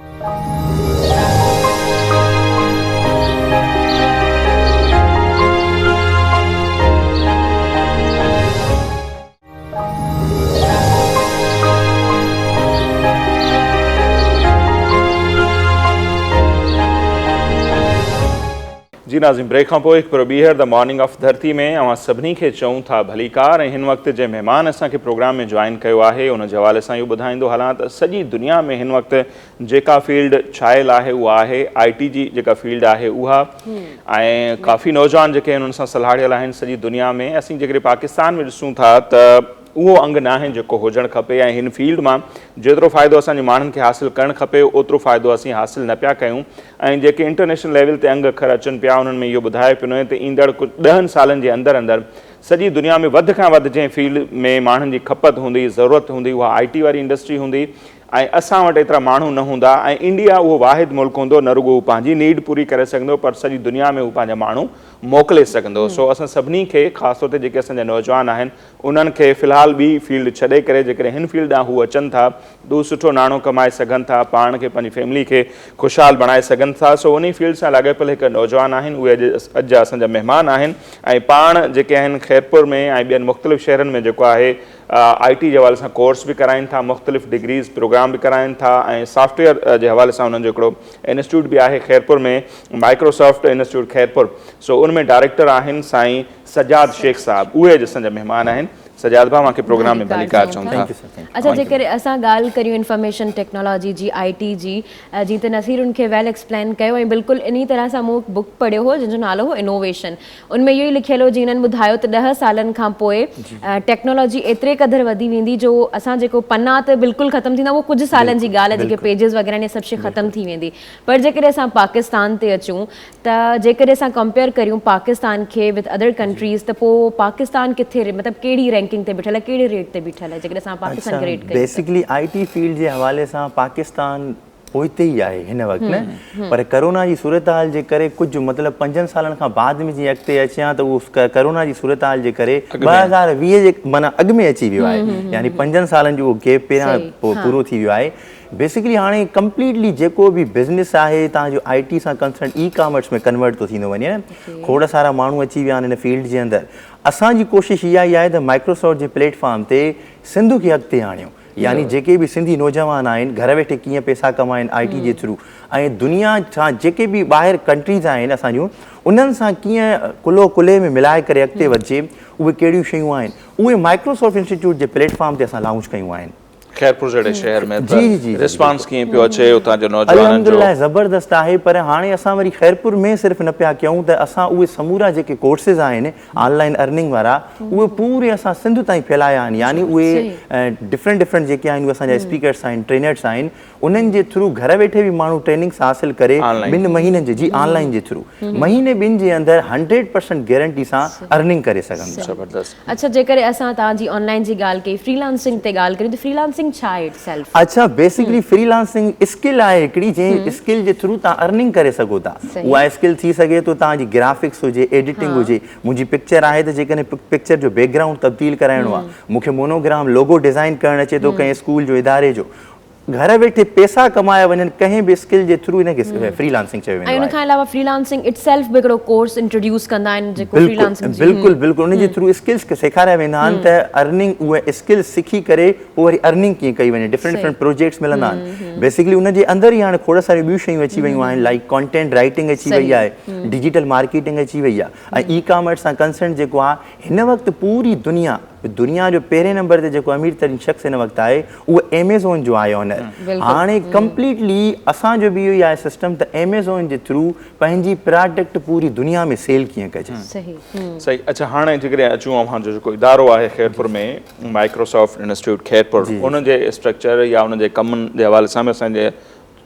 जी नाज़िम, ब्रेक खां पोइ हिकु ॿीहर द मॉर्निंग ऑफ धरती में अवां सभिनी खे चऊं था भलीकार। ऐं हिन वक़्तु जे महिमान असांखे प्रोग्राम में जॉइन कयो आहे उन जे हवाले सां इहो ॿुधाईंदो हलां त सॼी दुनिया में हिन वक़्तु जेका फील्ड छायल आहे उहा आहे IT जी जेका फील्ड आहे उहा। ऐं काफ़ी नौजवान जेके आहिनि उन सां सलाहियल आहिनि सॼी दुनिया में। असीं जेकॾहिं पाकिस्तान में ॾिसूं था त उहो अंग नाहे जेको हुजणु खपे ऐं हिन फील्ड मां जेतिरो फ़ाइदो असांजे माण्हुनि खे हासिलु करणु खपे ओतिरो फ़ाइदो असीं हासिलु न पिया कयूं। ऐं जेके इंटरनेशनल लेवल ते अंग अखर अचनि पिया उन्हनि में इहो ॿुधायो पियो वञे त ईंदड़ कुझु 10 सालनि जे अंदरि अंदरि सॼी दुनिया में वधि खां वधि जंहिं फील्ड में माण्हुनि जी खपत हूंदी ज़रूरत हूंदी उहा IT वारी इंडस्ट्री हूंदी। ऐं असां वटि एतिरा माण्हू न हूंदा ऐं इंडिया उहो वाहिद मुल्क हूंदो न रुॻो पंहिंजी नीड पूरी करे सघंदो पर सॼी दुनिया में उहो पंहिंजा माण्हू मोकिले सघंदो। सो असां सभिनी खे ख़ासि तौर ते जेके असांजा नौजवान आहिनि उन्हनि खे फ़िलहालु ॿी फील्ड छॾे करे जेकॾहिं हिन फील्ड ॾांहुं हू अचनि था तो सुठो नाणो कमाए सघनि था, पाण खे पंहिंजी फैमिली खे ख़ुशहाल बणाए सघनि था। सो उन फील्ड सां लाॻापियल हिकु नौजवान आहिनि उहे अॼु जा असांजा महिमान आहिनि। ऐं पाण जेके आहिनि ख़ैरपुर में ऐं ॿियनि मुख़्तलिफ़ शहरनि में जेको आहे IT जे हवाले सां कोर्स बि कराइनि था, मुख़्तलिफ़ डिग्रीज़ प्रोग्राम बि कराइनि था ऐं सॉफ्टवेयर जे हवाले सां उन्हनि जो हिकिड़ो इंस्टीट्यूट बि आहे ख़ैरपुर में, माइक्रोसॉफ्ट इंस्टीट्यूट ख़ैरपुर। सो उन में डायरेक्टर आहिनि साईं सजाद शेख साहब, उहे अॼु असांजा महिमान आहिनि। सजाद भाउ मूंखे प्रोग्राम में भलीकार चऊं था। अच्छा, जेकर असां ॻाल्हि करियूं इंफॉर्मेशन टेक्नोलॉजी जी IT जी, जीअं त नसीर उनखे वेल एक्सप्लेन कयो ऐं बिल्कुलु इन तरह सां मूं बुक पढ़ियो हो जंहिंजो नालो हो इनोवेशन। उनमें इहो ई लिखियलु हो जीअं हिननि ॿुधायो त 10 सालनि खां पोइ टेक्नोलॉजी एतिरे क़दुरु वधी वेंदी जो असां जेको पन्ना त बिल्कुलु ख़तमु थींदा, उहो कुझु सालनि जी ॻाल्हि आहे, जेके पेजिस वग़ैरह इहे सभु शइ ख़तमु थी वेंदी। पर जेकॾहिं असां पाकिस्तान ते अचूं त जेकॾहिं असां कंपेयर करियूं पाकिस्तान खे विद अदर कंट्रीज़ त पोइ पाकिस्तान किथे मतिलबु कहिड़ी रैंकिंग ते बीठल आहे, कहिड़े रेट ते बीठल आहे जेकॾहिं असां पाकिस्तान खे रेट कयूं? बेसिकली IT फील्ड जे हवाले सां पाकिस्तान पोइते ई आहे हिन वक़्तु न, पर कोरोना जी सूरत हाल जे करे कुझु मतिलबु 5 सालनि खां बाद में जीअं अॻिते अचियां त उहो कोरोना जी सूरत हाल जे करे 2020 जे माना अॻु में अची वियो आहे, यानी 5 सालनि जो गैप पहिरियां पूरो थी वियो आहे। बेसिकली हाणे कंप्लीटली जेको बि बिज़नेस आहे तव्हांजो IT सां कंसर्न ई-कॉमर्स में कन्वर्ट थो थींदो वञे न। खोड़ सारा माण्हू अची विया आहिनि हिन फील्ड जे अंदरि। असांजी कोशिशि इहा ई आहे त माइक्रोसॉफ्ट जे प्लेटफॉर्म ते सिंधु खे अॻिते आणियूं, यानी जेके बि सिंधी नौजवान आहिनि घर वेठे कीअं पैसा कमाइनि IT जे थ्रू, ऐं दुनिया सां जेके बि ॿाहिरि कंट्रीज़ आहिनि असांजूं उन्हनि सां कीअं कुलो कुले में मिलाए करे अॻिते वधिजे, उहे कहिड़ियूं शयूं आहिनि उहे माइक्रोसॉफ्ट इंस्टीट्यूट जे प्लेटफॉर्म ते असां लॉन्च कयूं आहिनि। ख़ैरपुर जहिड़े शहर में जी रिस्पॉन्स कीअं पियो अचे उतां जो नौजवाननि जो? अल्हम्दुलिल्लाह ज़बरदस्त आहे, पर हाणे असां वरी ख़ैरपुर में सिर्फ़ु न पिया कयूं त असां उहे समूरा जेके कोर्सेस आहिनि ऑनलाइन अर्निंग वारा उहे पूरे असां सिंध ताईं फैलाया आहिनि, यानी उहे डिफरेंट जेके आहिनि उहे असांजा स्पीकर्स आहिनि, ट्रेनर्स आहिनि, उन्हनि जे थ्रू घर वेठे बि माण्हू ट्रेनिंग्स हासिल करे 2 महीननि जी ऑनलाइन जे थ्रू महीने 2 जे अंदरि 100% गारंटी सां अर्निंग करे सघनि था। ज़बरदस्त। अच्छा, जेकर असां तव्हांजी ऑनलाइन जी ॻाल्हि कई, फ्रीलांसिंग ते ॻाल्हि करियूं त फ्रीलांसिंग छा आहे इटसेल्फ? अच्छा, बेसिकली फ्रीलांसिंग स्किल आहे हिकिड़ी जंहिं स्किल जे थ्रू तव्हां अर्निंग करे सघो था। उहा स्किल थी सघे तो तव्हांजी ग्राफिक्स हुजे, एडिटिंग हुजे, मुंहिंजी पिक्चर आहे त जेकॾहिं पिक्चर जो बैकग्राउंड तब्दील कराइणो आहे, मूंखे मोनोग्राम लोगो डिज़ाइन करणु अचे थो कंहिं स्कूल जो इदारे जो, घर वेठे पैसा कमाए वञनि कंहिं बि स्किल जे थ्रू इनखे फ्रीलांसिंग चयो वेंदो आहे। ऐं उन खां अलावा फ्रीलांसिंग इटसेल्फ बि हिकिड़ो कोर्स इंट्रोड्यूस कंदा आहिनि जेको फ्रीलांसिंग बिल्कुलु उन जे थ्रू स्किल्स खे सेखारिया वेंदा आहिनि त अर्निंग उहे स्किल्स सिखी करे पोइ वरी अर्निंग कीअं कई वञे, डिफरेंट प्रोजेक्ट्स मिलंदा आहिनि। बेसिकली उन जे अंदरि ई हाणे खोड़ सारी ॿियूं शयूं अची वियूं आहिनि, लाइक कॉन्टेंट राइटिंग अची वई आहे, डिजिटल मार्केटिंग अची वई आहे, ऐं ई-कॉमर्स सां कंसर्न जेको आहे हिन वक़्तु पूरी दुनिया जो पहिरें नंबर ते जेको अमीर तरीन शख़्स हिन वक़्तु आहे उहो एमेज़ॉन जो आहे ऑनर। हाणे कंप्लीटली असांजो बि इहो ई आहे सिस्टम त एमेज़ॉन जे थ्रू पंहिंजी प्रोडक्ट पूरी दुनिया में सेल कीअं कजे। सही। अच्छा, हाणे जेकॾहिं अचूं अव्हांजो जेको इदारो आहे ख़ैरपुर में माइक्रोसॉफ्ट इंस्टीट्यूट ख़ैरपुर, उन जे स्ट्रक्चर या उन जे कमनि जे हवाले सां असांजे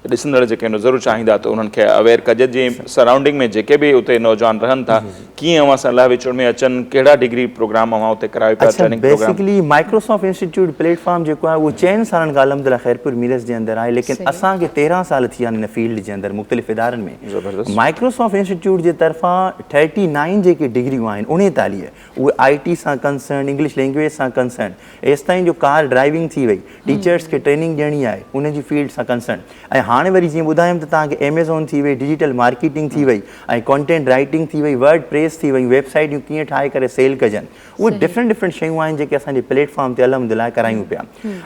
ॾिसंदड़ जेके आहिनि ज़रूरु चाहींदा त उन्हनि खे अवेयर कजे, जीअं सराउंडिंग में जेके बि उते नौजवान रहनि था कीअं अवां सां अलाह विचुड़ में अचनि, कहिड़ा डिग्री प्रोग्राम अवां उते करायो पिया, training program? Basically Microsoft institute platform जेको आहे उहो 4 सालनि खां अल्हम्दुलिल्लाह ख़ैरपुर मीरस जे अंदरि आहे, लेकिन असांखे 13 साल थी विया आहिनि हिन फील्ड जे अंदरि मुख़्तलिफ़ इदारनि में। माइक्रोसॉफ्ट इंस्टीट्यूट जे तरफ़ां 39 जेके डिग्रियूं आहिनि 39 उहे IT सां कंसर्न, इंग्लिश लैंग्वेज सां कंसर्न, एसि ताईं जो कार ड्राइविंग थी वई, टीचर्स खे ट्रेनिंग ॾियणी आहे उन जी फील्ड सां कंसर्न, ऐं हाणे वरी जीअं ॿुधायमि त तव्हांखे एमेज़ॉन थी वई, डिजिटल मार्केटिंग थी वई, ऐं कॉन्टेंट राइटिंग थी वई, वर्ड प्रेस थी वई, वेबसाइटियूं कीअं ठाहे करे सेल कजनि, उहे डिफरेंट शयूं आहिनि जेके असांजे प्लेटफॉर्म ते अलहमदिल्ला करायूं पिया।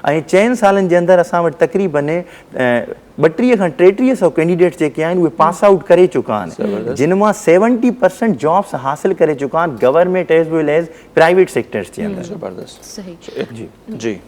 ऐं 4 सालनि जे अंदरि असां वटि तक़रीबन 32 खां 3300 कैंडिडेट्स जेके आहिनि उहे पास आउट करे चुका आहिनि, जिन मां 70% जॉब्स हासिल करे चुका आहिनि गवर्नमेंट एज़ वेल एज़ प्राइवेट सेक्टर्स जे अंदरि। ज़बरदस्त। सही जी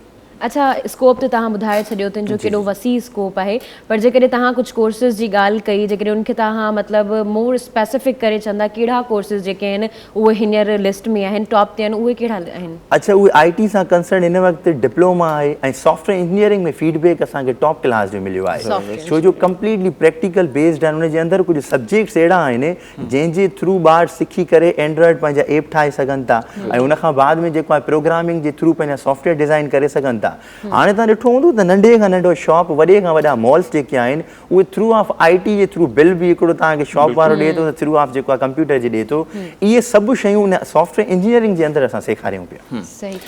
अच्छा स्कोप त तव्हां ॿुधाए छॾियो तुंहिंजो केॾो वसी स्कोप आहे, पर जेकॾहिं तव्हां कुझु कोर्सिस जी ॻाल्हि कई, जेकॾहिं उनखे तव्हां मतिलबु मोर स्पेसिफिक करे चवंदा कहिड़ा कोर्सिस जेके आहिनि उहे हींअर लिस्ट में आहिनि, टॉप ते आहिनि, उहे कहिड़ा आहिनि? अच्छा, उहे IT सां कंसर्न हिन वक़्तु डिप्लोमा आहे ऐं सॉफ्टवेयर इंजीनियरिंग में फीडबैक असांखे टॉप क्लास जो मिलियो आहे, छो जो कंप्लीटली प्रैक्टिकल बेस्ड आहिनि। उनजे अंदरि कुझु सब्जेक्ट्स अहिड़ा आहिनि जंहिंजे थ्रू ॿार सिखी करे एंड्रॉइड पंहिंजा ऐप ठाहे सघनि था, ऐं उनखां बाद में जेको आहे प्रोग्रामिंग जे थ्रू पंहिंजा सॉफ्टवेयर डिज़ाइन करे सघनि था। हाणे तव्हां ॾिठो हूंदो त नंढे खां नंढो शॉप, वॾे खां वॾा मॉल्स जेके आहिनि उहे through of IT J through bill बि हिकिड़ो तव्हांखे शॉप वारो ॾिए थो, थ्रू ऑफ जेको आहे कंप्यूटर जे ॾिए थो। इहे सभु शयूं उन सॉफ्टवेयर इंजीनियरिंग जे अंदरि असां सेखारियूं पिया। सही।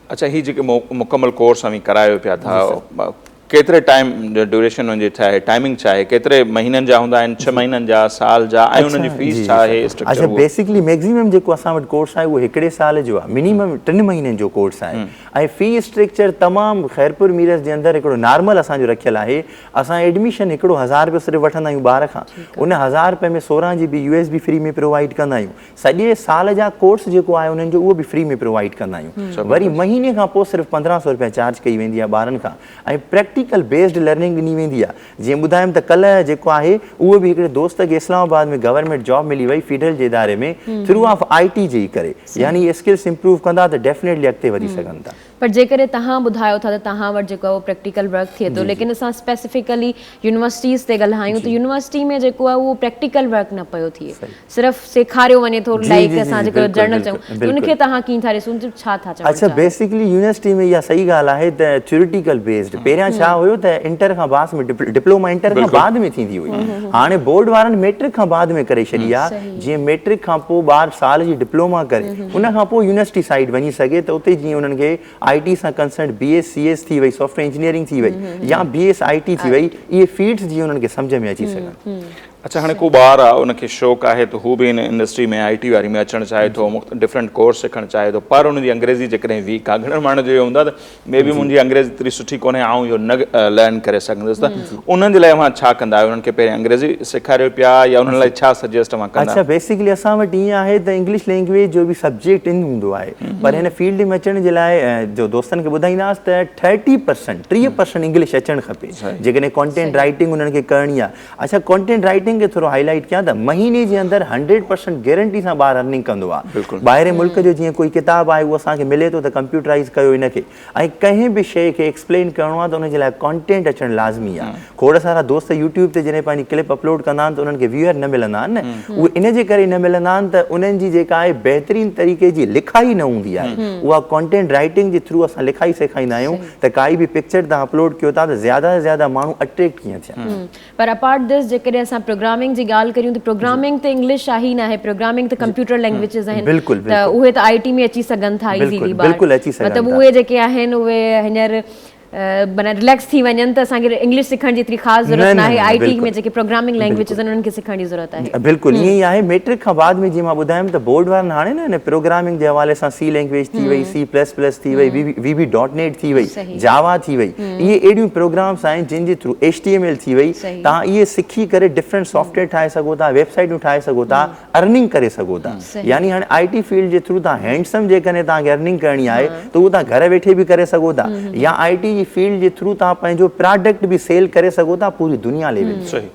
अच्छा, ही जेके मुकमल कोर्स अवी करायो पिया था, केतिरे टाइम ड्यूरेशन हुनजी छा आहे, टाइमिंग छा आहे, केतिरे महीननि जा हूंदा आहिनि, 6 महीननि जा, साल जा, ऐं उन्हनि जी फीस छा आहे? अच्छा, बेसिकली मैक्सिमम जेको असां वटि कोर्स आहे उहो 1 साल जो आहे, मिनिमम 3 महीननि जो कोर्स आहे। ऐं फी स्ट्रक्चर तमामु ख़ैरपुर मीरस जे अंदरि हिकिड़ो नॉर्मल असांजो रखियलु आहे। असां एडमिशन हिकिड़ो 1000 रुपयो सिर्फ़ु वठंदा आहियूं ॿार खां, उन 1000 रुपये में 16 GB USB फ्री में प्रोवाइड कंदा आहियूं। सॼे साल जा कोर्स जेको आहे उन्हनि जो उहो बि फ्री में प्रोवाइड कंदा आहियूं। वरी महीने खां पोइ सिर्फ़ु 1500 रुपया चार्ज कई वेंदी आहे ॿारनि खां, ऐं प्रैक्टिकल बेस्ड लर्निंग ॾिनी वेंदी आहे। जीअं ॿुधायमि त कल्ह जेको आहे उहो बि हिकिड़े दोस्त खे इस्लामाबाद में गवर्नमेंट जॉब मिली वई फेडरल जे इदारे में, थ्रू ऑफ IT जे करे, यानी स्किल्स इंप्रूव कंदा त डेफिनेटली अॻिते वधी सघनि था। पर जेकॾहिं तव्हां ॿुधायो था त तव्हां वटि जेको आहे उहो प्रैक्टिकल वर्क थिए थो, लेकिन असां स्पेसिफिकली यूनिवर्सिटीज़ ते ॻाल्हायूं त यूनिवर्सिटी में जेको आहे उहो प्रैक्टिकल वर्क न पियो थिए, सिर्फ़ु सेखारियो वञे थो, लाइक असां जेको जर्नल चऊं, उनखे तव्हां कीअं था ॾिसो, छा था चओ? अच्छा, बेसिकली यूनिवर्सिटी में इहा सही ॻाल्हि आहे त थ्योरिटिकल बेस्ड पहिरियां छा हुयो त इंटर खां बाद में डिप्लोमा इंटर खां बाद में थींदी हुई, हाणे बोर्ड वारनि मैट्रिक खां बाद में करे छॾी आहे। जीअं मैट्रिक खां पोइ ॿार साल जी डिप्लोमा करे उन खां पोइ यूनिवर्सिटी साइड वञी सघे त उते जीअं उन्हनि खे IT सां कंसर्न BS CS थी वई, सॉफ्टवेयर इंजीनियरिंग थी वई, या BS IT थी वई, इहे फील्ड्स जीअं उन्हनि खे सम्झ में अची सघनि। अच्छा, हाणे को ॿार आहे उनखे शौक़ु आहे त हू बि इन इंडस्ट्री में IT वारी में अचणु चाहे थो, डिफरेंट कोर्स सिखणु चाहे थो, पर उनजी अंग्रेज़ी जेकॾहिं वीक आहे, घणनि माण्हू जो इहो हूंदो आहे त मे बी मुंहिंजी अंग्रेज़ी एतिरी सुठी कोन्हे, आउं इहो न लर्न करे सघंदुसि, त उन्हनि जे लाइ तव्हां छा कंदा आहियो? उन्हनि खे पहिरियों अंग्रेज़ी सेखारियो पिया या उन्हनि लाइ छा सजेस्ट तव्हां कंदा? अच्छा, बेसिकली असां वटि ईअं आहे त इंग्लिश लैंग्वेज जो बि सब्जेक्ट इन हूंदो आहे, पर हिन फील्ड में अचण जे लाइ जो दोस्तनि खे ॿुधाईंदासीं त 30% इंग्लिश अचणु खपे, जेकॾहिं कॉन्टेंट राइटिंग उन्हनि खे करणी आहे। अच्छा, कॉन्टेंट राइटिंग खे थोरो हाईलाइट त महीने जे अंदरि 100% गारंटी सां ॿार अर्निंग कंदो आहे। ॿाहिरि मुल्क जो जीअं कोई किताब आहे उहो असांखे मिले थो त कंप्यूटराइज़ कयो इनखे, ऐं कंहिं बि शइ खे एक्सप्लेन करिणो आहे त उनजे लाइ कॉन्टेंट अचणु लाज़मी आहे। खोड़ सारा दोस्त यूट्यूब ते जॾहिं पंहिंजी क्लिप अपलोड कंदा आहिनि त उन्हनि खे व्यूअर न मिलंदा आहिनि न, उहे इन जे करे न मिलंदा आहिनि त उन्हनि जी जेका आहे बहितरीन तरीक़े जी लिखाई न हूंदी आहे। उहा कॉन्टेंट राइटिंग जे थ्रू असां लिखाई सेखारींदा आहियूं त काई बि पिक्चर तव्हां अपलोड कयो था त ज़्यादा से ज़्यादा माण्हू अट्रैक्ट कीअं थियनि। पर अपार्ट दिस जेकॾहिं असां प्रोग्रामिंग जी ॻाल्हि करियूं त प्रोग्रामिंग त इंग्लिश आहे ई न आहे, प्रोग्रामिंग त कंप्यूटर लैंग्वेजेस आहिनि, त उहे त IT में अची सघनि था इज़ीली, मतिलबु उहे जेके आहिनि उहे हींअर माना रिलैक्स थी वञनि त असांखे इंग्लिश सिखण जी एतिरी ख़ासि ज़रूरत न आहे, IT में जेके प्रोग्रामिंग लैंग्वेजेस आहिनि उन्हनि खे सिखण जी ज़रूरत आहे। बिल्कुलु ईअं ई आहे। मैट्रिक खां बाद में जीअं मां ॿुधायमि त बोर्ड वारनि हाणे न प्रोग्रामिंग जे हवाले सां C लैंग्वेज थी वई, C++ थी वई, VB.NET थी वई, जावा थी वई, इहे अहिड़ियूं प्रोग्राम्स आहिनि जिन जे थ्रू HTML थी वई, तव्हां इहे सिखी करे डिफरेंट सॉफ्टवेयर ठाहे सघो था, वेबसाइटूं ठाहे सघो था, अर्निंग करे सघो था। यानी हाणे IT फील्ड जे थ्रू तव्हां हैंडसम जेकॾहिं तव्हांखे अर्निंग करणी आहे त उहो तव्हां घर वेठे बि करे सघो था, या IT जी फील्ड जे थ्रू तव्हां पंहिंजो प्रोडक्ट बि सेल करे सघो था पूरी दुनिया लेवल। सही,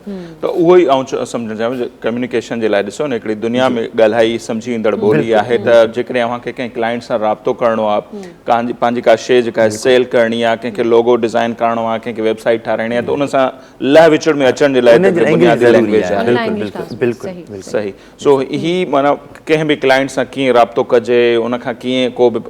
त उहो ई आउं सम्झणु चाहियां कम्युनिकेशन जे लाइ ॾिसो न हिकिड़ी दुनिया में ॻाल्हाई सम्झी ईंदड़ ॿोली आहे, त जेकॾहिं अव्हांखे कंहिं क्लाइंट सां राब्तो करिणो आहे, पंहिंजी का शइ जेका आहे सेल करणी आहे, कंहिंखे लोगो डिज़ाइन करिणो आहे, कंहिंखे वेबसाइट ठाराइणी आहे, त उन सां लह विचड़ में अचण जे लाइ बुनियादी लैंग्वेज आहे। सही, सो ही माना कंहिं बि क्लाइंट सां कीअं राब्तो कजे, उनखां कीअं को बि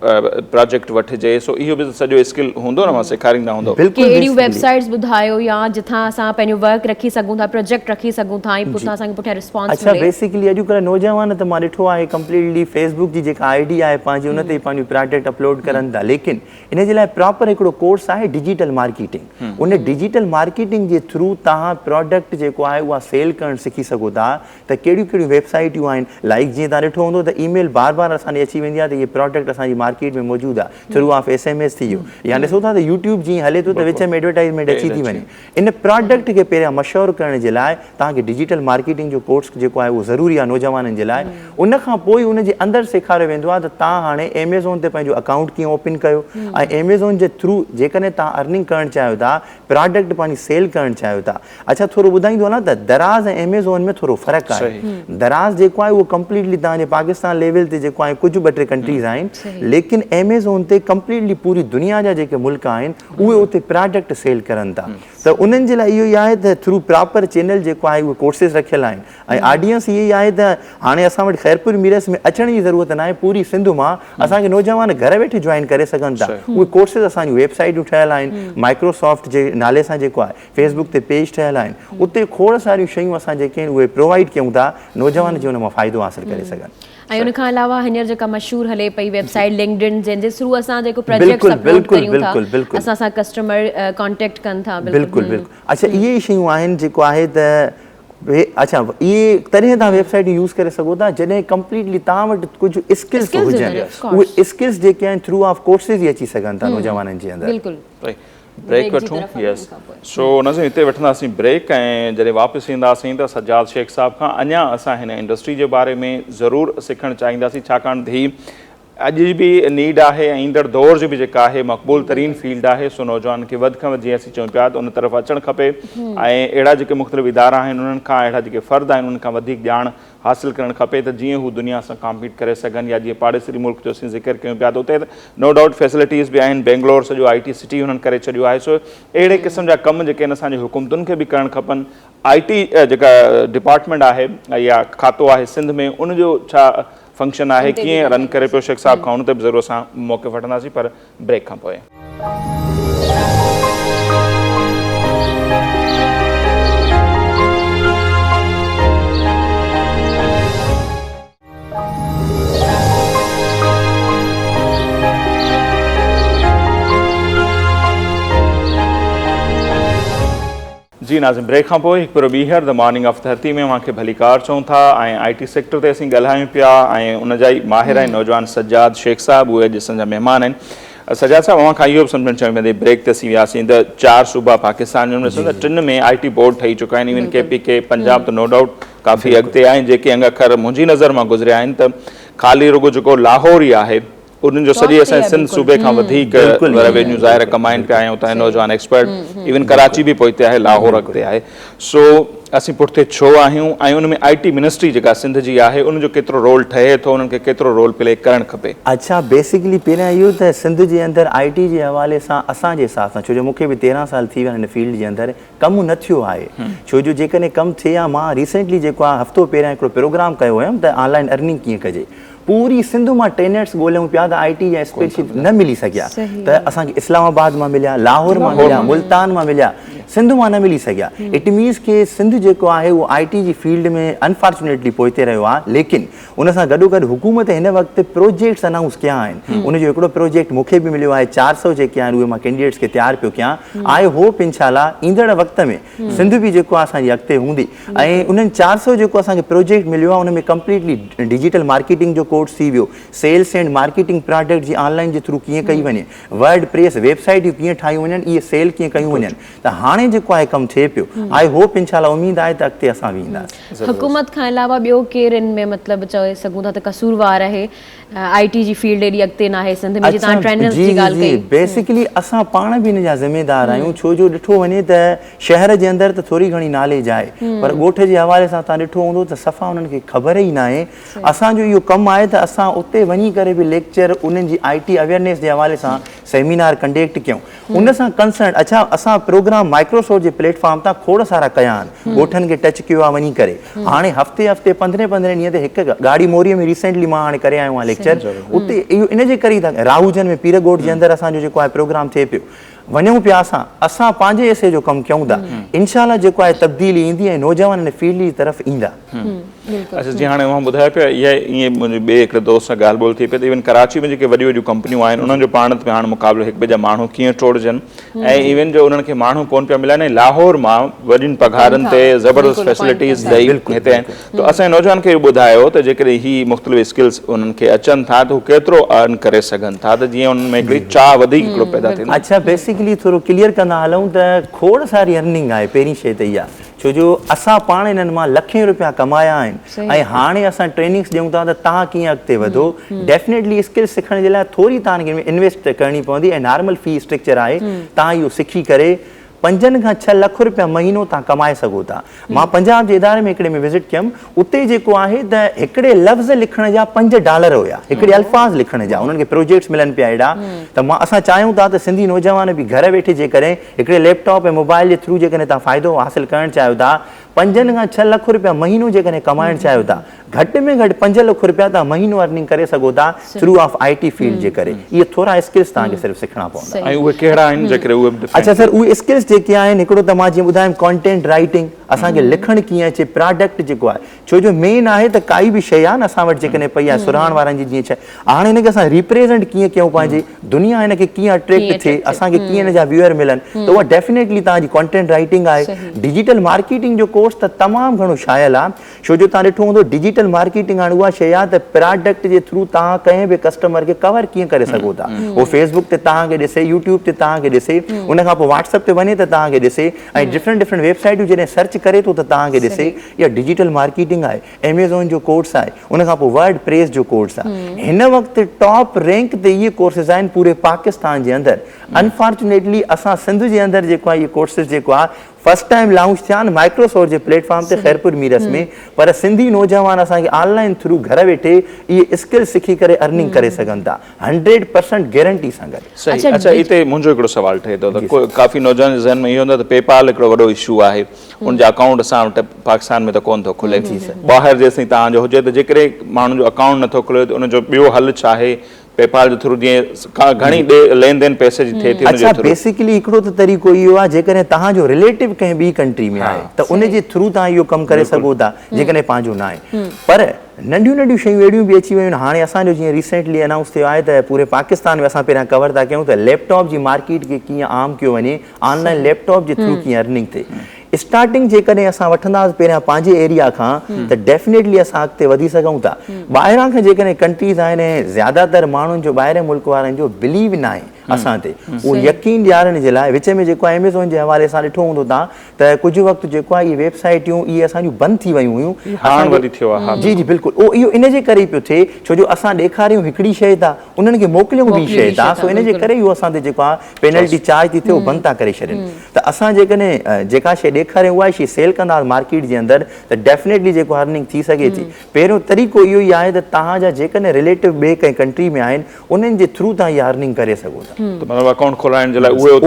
प्रोजेक्ट वठिजे, सो इहो बि सॼो स्किल हूंदो न, मां सेखारे ॾेखारींदा हूंदो। बिल्कुलु कहिड़ियूं वेबसाइट्स ॿुधायो या जिथां असां पंहिंजो वर्क रखी सघूं था, प्रोजेक्ट रखी सघूं था ऐं पुठियां असांखे पुठियां रिस्पॉन्स अच्छा मिले। बेसिकली अॼुकल्ह नौजवान त मां ॾिठो आहे कंप्लीटली फेसबुक जी जेका आईडी आहे पंहिंजी उन ते पंहिंजो प्रोडक्ट अपलोड करनि था, लेकिन इन जे लाइ प्रॉपर हिकिड़ो कोर्स आहे डिजिटल मार्केटिंग। उन डिजिटल मार्केटिंग जे थ्रू तव्हां प्रोडक्ट जेको आहे उहा सेल करणु सिखी सघो था। त कहिड़ियूं कहिड़ियूं वेबसाइटियूं आहिनि, लाइक जीअं तव्हां ॾिठो हूंदो त ईमेल बार बार असांजी अची वेंदी आहे त इहे प्रोडक्ट असांजी मार्केट में मौजूदु आहे, थ्रू ऑफ SMS थी वियो, या ॾिसो था त यूट्यूब जीअं हले थो त विच में एडवर्टाइज़मेंट अची थी वञे। इन प्रोडक्ट खे पहिरियां मशहूरु करण जे लाइ तव्हांखे डिजिटल मार्केटिंग जो कोर्स जेको आहे उहो ज़रूरी आहे नौजवाननि जे लाइ। उन खां पोइ उन जे अंदरि सेखारियो वेंदो आहे त तव्हां हाणे एमेज़ॉन ते पंहिंजो अकाउंट कीअं ओपन कयो ऐं एमेज़ॉन जे थ्रू जेकॾहिं तव्हां अर्निंग करणु चाहियो था, प्रोडक्ट पंहिंजी सेल करणु चाहियो था। अच्छा थोरो ॿुधाईंदो न त दराज़ ऐं एमेज़ॉन में थोरो फ़र्क़ु आहे। दराज़ जेको आहे उहो कंप्लीटली तव्हांजे पाकिस्तान लेवल ते जेको आहे कुझु ॿ टे कंट्रीज़ आहिनि, लेकिन एमेज़ॉन ते कंप्लीटली पूरी दुनिया जा जेके मुल्क आहिनि उहे उते प्रोडक्ट सेल करनि था। त उन्हनि जे लाइ इहो ई आहे त थ्रू प्रॉपर चैनल जेको आहे उहे कोर्सिस रखियल आहिनि ऐं ऑडियंस इहे ई आहे त हाणे असां वटि ख़ैरपुर मीरस में अचण जी ज़रूरत न आहे, पूरी सिंध मां असांखे नौजवान घर वेठे जॉइन करे सघनि था। उहे कोर्सिस असांजूं वेबसाइटूं ठहियल आहिनि, माइक्रोसॉफ्ट जे नाले सां जेको आहे फेसबुक ते पेज ठहियल आहिनि, उते खोड़ सारियूं शयूं असां जेके आहिनि उहे प्रोवाइड कयूं था नौजवान जो उन मां फ़ाइदो हासिलु करे सघनि। ऐं उन खां अलावा हींअर जेका मशहूरु हले पई वेबसाइट लिंक्डइन, जंहिंजे थ्रू असां जेको प्रोजेक्ट अपलोड करियूं था, असां सां कस्टमर कांटेक्ट कनि था। बिल्कुलु बिल्कुलु। अच्छा इहे ई शयूं आहिनि जेको आहे त अच्छा इहे तॾहिं तव्हां वेबसाइट यूज़ करे सघो था जॾहिं कंप्लीटली तव्हां वटि कुझु स्किल्स हुजनि। उहे स्किल्स जेके आहिनि थ्रू ऑफ कोर्सिस ई अची सघनि था नौजवाननि जे अंदरि। बिल्कुलु ब्रेक वठूं। यस, सो नज़र हिते वठंदासीं ब्रेक ऐं जॾहिं वापसि ईंदासीं त सज्जाद शेख साहब खां अञा असां हिन इंडस्ट्री जे बारे में ज़रूरु सिखणु चाहींदासीं, छाकाणि त ही अॼु बि नीड आहे ऐं ईंदड़ दौर जी बि जेका आहे मक़बूल तरीन फील्ड आहे। सो नौजवान खे वधि खां वधि जीअं असीं चऊं पिया त उन तरफ़ अचणु खपे ऐं अहिड़ा जेके मुख़्तलिफ़ इदारा आहिनि उन्हनि खां, अहिड़ा जेके फ़र्द आहिनि उन्हनि खां वधीक ॼाण हासिलु करणु खपे त जीअं हू दुनिया सां कॉम्पीट करे सघनि। या जीअं पाड़ेसरी मुल्क जो असीं ज़िक्र कयूं पिया त उते नो डाउट फैसिलिटीज़ बि आहिनि, बेंगलोर सॼो IT सिटी हुननि करे छॾियो आहे। सो अहिड़े क़िस्म जा कम जेके आहिनि असांजी हुकूमतुनि खे बि करणु खपनि। IT जेका डिपार्टमेंट आहे या खातो आहे सिंध में, उनजो छा फंक्शन आहे, कीअं रन करे पियो शेख साहब खां, उन ते बि ज़रूरु असां मौक़ो वठंदासीं, पर ब्रेक खां पोइ। जी नाज़िम, ब्रेक खां पोइ हिकु भेरो ॿीहर द मॉर्निंग ऑफ धरती में मूंखे भलीकार चऊं था ऐं IT सेक्टर ते असीं ॻाल्हायूं पिया ऐं उनजा ई माहिर आहिनि नौजवान सज्जाद शेख साहब, उहे अॼु असांजा महिमान आहिनि। सज्जाद साहब, अव्हां खां इहो बि सम्झणु चाहियां पिया, ब्रेक ते असीं वियासीं त 4 सूबा पाकिस्तान में टिनि में IT बोर्ड ठही चुका आहिनि। इवन KPK पंजाब त नो डाउट काफ़ी अॻिते आहिनि, जेके अंग अखर मुंहिंजी नज़र मां गुज़रिया आहिनि त ख़ाली रुॻो जेको लाहौर ई आहे उन्हनि जो सॼे असांजे सिंध सूबे खां वधीक रेवेन्यू ज़ाहिर कमाइनि पिया आहियूं। उतां नौजवान एक्सपर्ट, इवन कराची बि पोइते आहे, लाहौर अॻिते आहे। सो असीं पुठिते छो आहियूं ऐं उन में IT मिनिस्ट्री जेका सिंध जी आहे उनजो केतिरो रोल ठहे थो, उन्हनि खे केतिरो रोल प्ले करणु खपे? अच्छा बेसिकली पहिरियां इहो त सिंध जे अंदरि IT जे हवाले सां असांजे हिसाब सां, छो जो मूंखे बि 13 साल थी विया हिन फील्ड जे अंदरि, कमु न थियो आहे। छो जो जेकॾहिं कमु थिए हा, मां रिसेंटली जेको आहे हफ़्तो पहिरियां हिकिड़ो प्रोग्राम कयो हुयमि त ऑनलाइन अर्निंग कीअं कजे। पूरी सिंध मां टेनेट्स ॻोल्हियूं पिया त IT जा स्पेसिफिक न मिली सघिया, त असांखे इस्लामाबाद मां मिलिया, लाहौर मां मिलिया, मुल्तान मां मिलिया, सिंध मां न मिली सघिया। इट मीन्स के सिंध जेको आहे उहो IT जी फील्ड में अनफॉर्चुनेटली पोइते रहियो आहे। लेकिन उन सां गॾोगॾु हुकूमत हिन वक़्तु प्रोजेक्ट्स अनाउंस कया आहिनि। उनजो हिकिड़ो प्रोजेक्ट मूंखे बि मिलियो आहे, 400 जेके आहिनि उहे मां कैंडिडेट्स खे तयारु पियो कयां। आई होप इंशाल्लाह ईंदड़ वक़्त में सिंध बि जेको आहे असांजी अॻिते हूंदी। ऐं उन्हनि 400 जेको असांखे प्रोजेक्ट मिलियो आहे उन में कंप्लीटली डिजिटल मार्केटिंग जो कोर्स थी वियो, सेल्स एंड मार्केटिंग प्रोडक्ट जी ऑनलाइन जे थ्रू कीअं कई वञे, वर्ड प्रेस वेबसाइटियूं कीअं ठाहियूं वञनि, इहे सेल कीअं कयूं वञनि। त हाणे जेको आहे कमु थिए पियो, आई होप इंशाल्लाह उमेद आहे त अॻिते असां बि ईंदासीं। हुकूमत खां अलावा ॿियो केरु इन में मतिलबु चई सघूं था त कसूरवार आहे? IT जी फील्ड एॾी अॻिते न आहे सिंध में, तव्हां ट्रेनर्स जी ॻाल्हि कई। बेसिकली असां पाण बि हिन जा ज़िम्मेदार आहियूं, छो जो ॾिठो वञे त शहर जे अंदरि त थोरी घणी नॉलेज आहे, पर ॻोठ जे हवाले सां तव्हां ॾिठो हूंदो त सफ़ा उन्हनि खे ख़बर ई न आहे। असांजो इहो कमु आहे त असां उते वञी करे बि लेक्चर उन्हनि जी IT अवेयरनेस जे हवाले सां सेमिनार कंडक्ट कयूं, उन सां कंसर्न। अच्छा असां प्रोग्राम माइक्रोसॉफ्ट जे प्लेटफॉर्म तां खोड़ सारा कया आहिनि, ॻोठनि खे टच कयो आहे वञी करे। हाणे हफ़्ते 15 ॾींहं ते हिकु गाड़ी मोरीअ में रिसेंटली मां हाणे करे आयो आहियां लेक्चर, उते इहो इन जे करे ई राहूजन में पीरगोट जे अंदरि असांजो जेको आहे प्रोग्राम थिए पियो। वञूं पिया असां पंहिंजे हिसे जो कमु कयूं था इंशाल्लाह जेको आहे तब्दीली ईंदी ऐं नौजवान हिन फील्ड जी तरफ़ ईंदा। अच्छा जी, हाणे मां ॿुधायो पिया इहा ईअं मुंहिंजे ॿिए हिकिड़े दोस्त सां ॻाल्हि ॿोल थी पई त इवन कराची में जेके वॾियूं वॾियूं कंपनियूं आहिनि उन्हनि जो पाण में हाणे मुक़ाबिलो हिक ॿिए जा माण्हू कीअं टोड़जनि ऐं इवन जो उन्हनि खे माण्हू कोन पिया मिलनि ऐं लाहौर मां वॾियुनि पघारनि ते ज़बरदस्त फैसिलिटीज़ ॾेई हिते आहिनि। त असांजे नौजवान खे ॿुधायो त जेकॾहिं ही मुख़्तलिफ़ स्किल्स उन्हनि खे अचनि था त हू केतिरो अर्न करे सघनि था, त जीअं उन्हनि में हिकिड़ी चाह वधीक हिकिड़ो पैदा थिए। अच्छा, बेसिकली थोरो क्लियर कंदा हलूं त खोड़ सारी अर्निंग आहे। पहिरीं शइ त इहा छो जो असां पाण हिननि मां लखें रुपया कमाया आहिनि ऐं हाणे असां ट्रेनिंग्स ॾियूं था त तव्हां कीअं अॻिते वधो। डेफिनेटली स्किल सिखण जे लाइ थोरी तव्हांखे इन्वेस्ट करणी पवंदी ऐं नॉर्मल फी स्ट्रक्चर आहे। तव्हां इहो सिखी करे 5 खां 6 लख रुपया महीनो तव्हां कमाए सघो था। मां पंजाब जे इदारे में हिकिड़े में विज़िट कयुमि, उते जेको आहे त हिकिड़े लफ़्ज़ लिखण जा $5 हुया, हिकिड़े अल्फाज़ लिखण जा। उन्हनि खे प्रोजेक्ट्स मिलनि पिया अहिड़ा त असां चाहियूं था त सिंधी नौजवान बि घर वेठे जेकॾहिं हिकिड़े लैपटॉप ऐं मोबाइल जे थ्रू जेकॾहिं तव्हां फ़ाइदो हासिलु करणु चाहियो था, 5 खां 6 लख रुपया महीनो जेकॾहिं कमाइणु चाहियो था, घटि में घटि 5 लख रुपया तव्हां महीनो अर्निंग करे सघो था थ्रू ऑफ IT फील्ड जे करे। इहे थोरा स्किल्स तव्हांखे सिर्फ़ु सिखणा पवंदा। ऐं उहे कहिड़ा आहिनि जेकॾहिं उहे? अच्छा सर, उहे स्किल्स जेके आहिनि, हिकिड़ो त मां जीअं ॿुधायुमि कॉन्टेंट राइटिंग, असांखे लिखणु कीअं अचे, प्रोडक्ट जेको आहे, छो जो मेन आहे त काई बि शइ आहे न असां वटि जेकॾहिं पई आहे सुराण वारनि जी जीअं शइ, हाणे हिनखे असां रिप्रेज़ेंट कीअं कयूं, पंहिंजी दुनिया हिनखे कीअं अट्रैक्ट थिए, असांखे कीअं हिन जा व्यूअर मिलनि, त उहा डेफिनेटली तव्हांजी कॉन्टेंट राइटिंग आहे। डिजिटल मार्केटिंग जो कोर्स त तमामु घणो शायल आहे, छो जो तव्हां ॾिठो हूंदो डिजिटल मार्केटिंग हाणे उहा शइ आहे त प्रोडक्ट जे थ्रू तव्हां कंहिं बि कस्टमर खे कवर कीअं करे सघो था। उहो फेसबुक ते तव्हांखे ॾिसे, यूट्यूब ते तव्हांखे ॾिसे, उनखां पोइ व्हाट्सएप ते वञे त तव्हांखे ॾिसे, ऐं डिफरेंट वेबसाइटूं जॾहिं सर्च करे थो त तव्हांखे ॾिसे। इहा डिजिटल मार्केटिंग आहे। एमेज़ॉन जो कोर्स आहे, उनखां पोइ वर्ड प्रेस जो कोर्स आहे। हिन वक़्तु टॉप रैंक ते इहे कोर्सिस आहिनि पूरे पाकिस्तान जे अंदरि। अनफॉर्चुनेटली असां सिंध जे अंदरि जेको आहे इहे कोर्सिस जेको आहे फर्स्ट टाइम लॉन्च थिया आहिनि माइक्रोसॉफ्ट जे प्लेटफॉर्म ते खैरपुर मीरस में, पर सिंधी नौजवान असांखे ऑनलाइन थ्रू घर वेठे इहे स्किल सिखी करे अर्निंग करे सघनि था 100% गारंटी सां गॾु। सही। अच्छा, हिते मुंहिंजो हिकिड़ो सुवाल ठहे थो त काफ़ी नौजवान जे ज़हन में इहो हूंदो त पेपाल हिकिड़ो वॾो इशू आहे, उनजा अकाउंट असां वटि पाकिस्तान में त कोन थो खुले, ॿाहिरि जेसिताईं तव्हांजो हुजे, त जेकॾहिं माण्हुनि जो अकाउंट नथो खुले त उनजो ॿियो हल छा आहे? पेपाल जे थ्रू जीअं घणी लेन देन पैसे जी थिए थी। अच्छा, बेसिकली हिकिड़ो त तरीक़ो इहो आहे, जेकॾहिं तव्हांजो रिलेटिव कंहिं ॿी कंट्री में आहे त उनजे थ्रू तव्हां इहो कमु करे सघो था, जेकॾहिं पंहिंजो न आहे। पर नंढियूं नंढियूं शयूं अहिड़ियूं बि अची वियूं आहिनि। हाणे असांजो जीअं रिसेंटली अनाउंस थियो आहे त पूरे पाकिस्तान में असां पहिरियां कवर था कयूं त लैपटॉप जी मार्केट खे कीअं आम कयो वञे, ऑनलाइन लैपटॉप जे थ्रू कीअं अर्निंग थिए। स्टार्टिंग जेकॾहिं असां वठंदासीं पहिरियां पंहिंजे एरिया खां त डेफिनेटली असां अॻिते वधी सघूं था। ॿाहिरां खां जेकॾहिं कंट्रीज़ आहिनि ऐं ज़्यादातर माण्हुनि जो ॿाहिरि मुल्क वारनि जो बिलीव न आहे असां ते, उहो यकीन ॾियारण जे लाइ विच में जेको आहे एमेज़ॉन जे हवाले सां ॾिठो हूंदो तव्हां त कुझु वक़्तु जेको आहे इहे वेबसाइटियूं इहे असांजूं बंदि थी वियूं हुयूं। जी जी बिल्कुलु, उहो इहो इन जे करे पियो थिए छो जो असां ॾेखारियूं हिकिड़ी शइ था, उन्हनि खे मोकिलियूं ॿी शइ था, सो इन जे करे इहो असां ते जेको आहे पेनल्टी चार्ज थी थिए उहो बंदि था करे छॾनि। त असां जेकॾहिं जेका शइ ॾेखारियूं उहा शइ सेल कंदासीं मार्केट जे अंदरि त डेफिनेटली जेको अर्निंग थी सघे थी। पहिरियों तरीक़ो इहो ई आहे त तव्हांजा जेकॾहिं रिलेटिव ॿिए कंहिं कंट्री में आहिनि उन्हनि जे थ्रू तव्हां इहा अर्निंग करे सघो था। मतलब अकाउंट खोलाइण जे लाइ उहे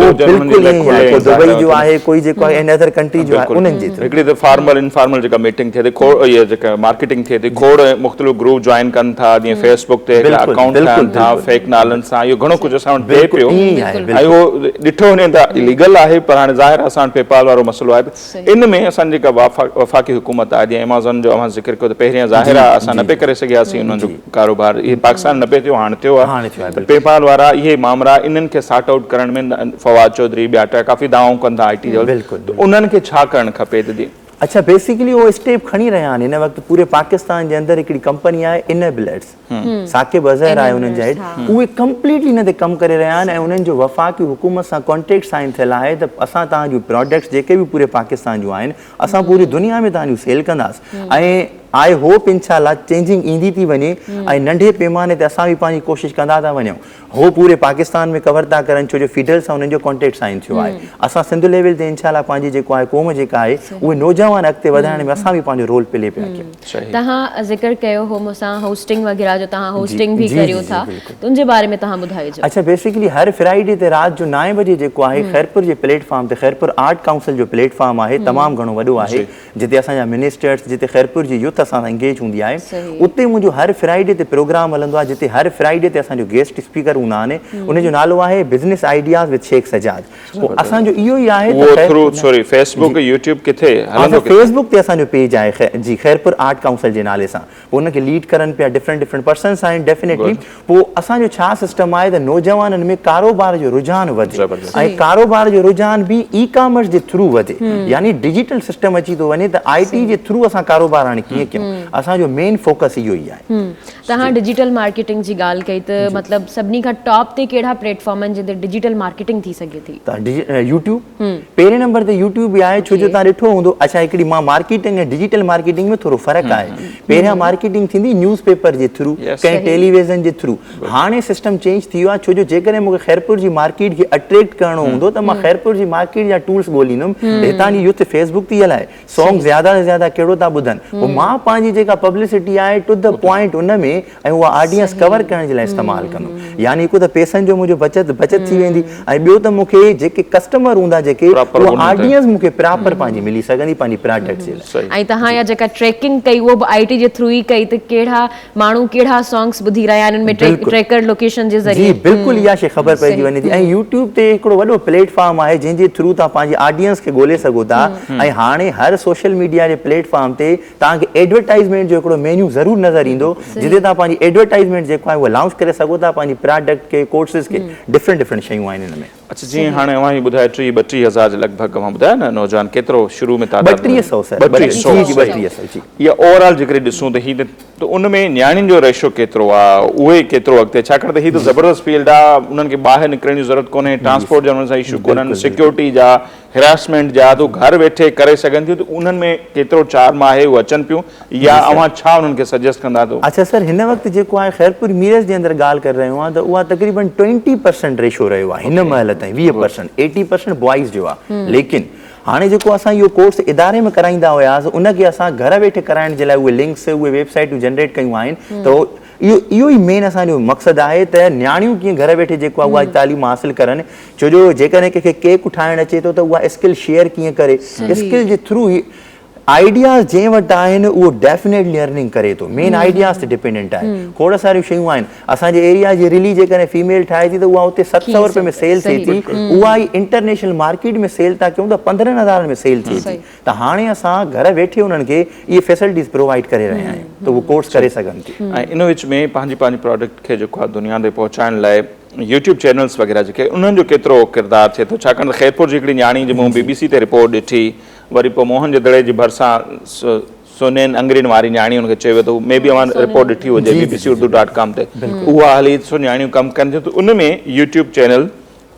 दुबई जो आहे, कोई जेको आहे इन अदर कंट्री जो आहे, उन्हनि जे थ्रू। हिकिड़ी त फॉर्मल इनफॉर्मल जेका मीटिंग थिए थी, खोड़ इहे जेका मार्केटिंग थिए थी, खोड़ मुख़्तलिफ़ ग्रुप जॉइन कनि था, जीअं फेसबुक ते अकाउंट ठाहिनि था फेक नालनि सां, इहो घणो कुझु असां वटि थिए पियो ऐं उहो ॾिठो वञे त इलीगल आहे, पर हाणे ज़ाहिर असां वटि पेपाल वारो मसइलो आहे। त इन में असांजी जेका वफ़ाक़ी हुकूमत आहे, जीअं एमेज़ॉन जो अवां ज़िक्र कयो त पहिरियां ज़ाहिर आहे असां न पिए करे सघियासीं उन्हनि जो कारोबार, इहे पाकिस्तान न पिए थियो, हाणे थियो आहे। पेपाल वारा इहे मामला इन्हनि खे सॉर्ट आउट करण में फवाद चौधरी ॿिया टा काफ़ी दावूं कंदा IT जो, उन्हनि खे छा करणु खपे? त अच्छा, बेसिकली उहो स्टेप खणी रहिया आहिनि हिन वक़्तु पूरे पाकिस्तान जे अंदरि। हिकिड़ी कंपनी आहे इनेबलर्स, साकिब अज़हर आहे उन्हनि जा हेड, उहे कंप्लीटली हिन ते कमु करे रहिया आहिनि ऐं उन्हनि जो वफ़ाक़ी हुकूमत सां कॉन्ट्रैक्ट साइन थियल आहे त असां तव्हांजूं प्रोडक्ट्स जेके बि पूरे पाकिस्तान जूं आहिनि असां पूरी दुनिया में तव्हांजूं सेल कंदासीं। ऐं आई होप इंशाल्लाह चेंजिंग ईंदी थी वञे ऐं नंढे पैमाने ते असां बि पंहिंजी कोशिशि कंदा था वञूं। हो पूरे पाकिस्तान में कवर था करनि छो जो फिडल सां उन्हनि जो कॉन्ट्रैक्ट साइन थियो आहे। असां सिंध लेवल ते इंशाल्लाह पंहिंजी जेको आहे क़ौम जेका आहे उहे नौजवान अॻिते वधाइण में असां बि पंहिंजो रोल प्ले पिया कयूं। तव्हां ज़िक्र कयो हो मूंसां होस्टिंग वग़ैरह जो, तव्हां होस्टिंग बि करियो था, त उनजे बारे में तव्हां ॿुधाइजो। अच्छा, बेसिकली हर फ्राइडे ते राति जो 9 बजे जेको आहे खैरपुर जे प्लेटफॉर्म ते खैरपुर आर्ट काउंसिल जो प्लेटफॉर्म आहे, तमामु घणो वॾो आहे, जिते असांजा मिनिस्टर्स, जिते खैरपुर जी यूथ असां सां इंगेज हूंदी आहे सही। उते मुंहिंजो हर फ्राइडे ते प्रोग्राम हलंदो आहे जिते हर फ्राइडे ते असांजो गेस्ट स्पीकर हूंदा आहिनि उनजो नालो आहे business ideas with Sheikh Sajjad पोइ असांजो इहो ई आहे वो थ्रू सॉरी फेसबुक यूट्यूब किथे हलंदो फेसबुक ते असांजो पेज आहे जी ख़ैरपुर आर्ट काउंसिल जे नाले सां पोइ उनखे लीड करनि पिया डिफरेंट पर्सन्स आहिनि डेफिनेटली पोइ असांजो छा सिस्टम आहे त नौजवाननि में कारोबार जो रुझान वधे ऐं कारोबार जो रुझान बि ई कॉमर्स जे थ्रू वधे यानी डिजिटल सिस्टम अची थो वञे त IT जे थ्रू असां कारोबार हाणे कीअं कयूं असांजो मेन फोकस इहो ई आहे तव्हां डिजिटल मार्केटिंग जी ॻाल्हि कई त मतिलबु सभिनी खां टॉप ते कहिड़ा प्लेटफॉर्म आहिनि जिते डिजिटल मार्केटिंग थी सघे थी त यूट्यूब पहिरें नंबर ते यूट्यूब बि आहे छो जो तव्हां ॾिठो हूंदो अच्छा हिकिड़ी मां मार्केटिंग ऐं डिजिटल मार्केटिंग में थोरो फ़र्क़ु आहे पहिरियां मार्केटिंग थींदी न्यूज़ पेपर जे थ्रू कंहिं टेलीविज़न जे थ्रू हाणे सिस्टम चेंज थी वियो आहे छो जो जेकॾहिं मूंखे ख़ैरपुर जी मार्केट खे अट्रैक्ट करणो हूंदो त मां ख़ैरपुर जी मार्केट जा टूल्स ॻोल्हींदुमि हितां जी यूथ फेसबुक थी हलाए सॉन्ग ज़्यादा से ज़्यादा कहिड़ो था ॿुधनि पोइ मां पंहिंजी जेका पब्लिसिटी आहे टू द पॉइंट उन में ऐं उहा ऑडियंस कवर करण जे लाइ इस्तेमालु कंदुमि यानी हिकु त पैसनि जो मुंहिंजो बचत थी वेंदी ऐं ॿियो त मूंखे जेके कस्टमर हूंदा जेके उहा ऑडियंस मूंखे प्रॉपर पंहिंजी मिली सघंदी पंहिंजी प्रोडक्ट जे लाइ ऐं तव्हां या जेका ट्रैकिंग कई उहो बि IT जे थ्रू ई कई त कहिड़ा माण्हू कहिड़ा सॉन्ग्स ॿुधी रहिया आहिनि उनमें ट्रैकर लोकेशन जे जी ज़रिए बिल्कुलु इहा शइ ख़बर पइजी वञे थी ऐं यूट्यूब ते हिकिड़ो वॾो प्लेटफॉर्म आहे जंहिंजे थ्रू तव्हां पंहिंजी ऑडियंस खे ॻोल्हे सघो था ऐं हाणे हर सोशल मीडिया जे प्लेटफॉर्म ते तव्हांखे एडवर्टाइज़मेंट जो हिकिड़ो मेन्यू ज़रूरु नज़र ईंदो जिते तव्हां पंहिंजी एडवर्टाइज़मेंट जेको आहे उहा लॉन्च करे सघो था पंहिंजी प्रोडक्ट खे कोर्सिस खे डिफरेंट शयूं आहिनि हिन में अच्छा जीअं हाणे अवां ही ॿुधाए 32,000 जे लॻभॻि अवां ॿुधायो न नौजवान केतिरो शुरू में तादाद 3200 सर 3200 जी या ओवरऑल जेकॾहिं ॾिसूं त ही त उन में न्याणियुनि जो रेशो केतिरो आहे उहे केतिरो अॻिते छाकाणि त ही त ज़बरदस्त फील्ड आहे उन्हनि खे ॿाहिरि निकिरण जी ज़रूरत कोन्हे ट्रांसपोर्ट जा उन्हनि सां इशू कोन्हनि सिक्योरिटी जा हिरासमेंट जा तो घर वेठे करे सघनि थियूं त उन्हनि में केतिरो चार्म आहे उहे अचनि पियूं या अवां छा उन्हनि खे सजेस्ट कंदा तो अच्छा सर हिन वक़्तु जेको आहे ख़ैरपुर मीरज जे अंदरि ॻाल्हि करे रहियो आहियां त उहा तक़रीबन 20% रेशो रहियो आहे हिन महिल ताईं 20% 80% बॉइज़ जो आहे लेकिन हाणे जेको असां इहो कोर्स इदारे में कराईंदा हुआसीं उनखे असां घर वेठे कराइण जे लाइ उहे लिंक्स उहे वेबसाइटूं जनरेट कयूं आहिनि त इहो ई मेन असांजो मक़सदु आहे त न्याणियूं कीअं घर वेठे जेको आहे उहा तालीम हासिलु करनि छो जो जेकॾहिं कंहिंखे केक ठाहिणु अचे थो त उहा स्किल शेयर कीअं करे स्किल जे थ्रू आइडियाज़ जंहिं वटि आहिनि उहो डेफिनेटली अर्निंग करे थो मेन आइडियाज़ ते डिपेंडेंट आहे खोड़ सारियूं शयूं आहिनि असांजे एरिया जी रिली जेकॾहिं फीमेल ठाहे थी त उहा उते 700 रुपए में सेल थिए थी उहा ई इंटरनेशनल मार्केट में सेल था कयूं त 15,000 में सेल थिए थी त हाणे असां घर वेठे उन्हनि खे इहे फैसिलिटीज़ प्रोवाइड करे रहिया आहियूं त उहो कोर्स करे सघनि थी ऐं इन विच में पंहिंजी प्रोडक्ट खे जेको आहे दुनिया ते पहुचाइण लाइ यूट्यूब चैनल्स वग़ैरह जेके उन्हनि जो केतिरो किरदारु थिए थो छाकाणि त ख़ैरपुर जी हिकिड़ी न्याणी जी मूं BBC ते रिपोर्ट ॾिठी वरी पोइ मोहन जे दड़े जी भरिसां सुनेन अंग्रेन वारी न्याणी हुनखे चयो वियो त मे बि अवां रिपोर्ट ॾिठी हुजे bbc.urdu.com ते उहा हली सो न्याणियूं कमु कनि थियूं त उन में यूट्यूब चैनल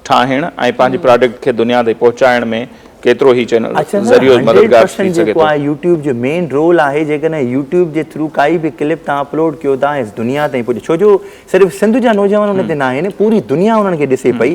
ठाहिण ऐं पंहिंजी प्रोडक्ट खे दुनिया ते पहुचाइण में केतिरो ही चैनल ज़रियो मददगार थी सघे थो यूट्यूब जो मेन रोल आहे जेकॾहिं यूट्यूब जे थ्रू काई बि क्लिप तव्हां अपलोड कयो था ऐं दुनिया ताईं पुॼे छो जो सिर्फ़ु सिंध जा नौजवान हुन ते न आहिनि पूरी दुनिया उन्हनि खे ॾिसे पई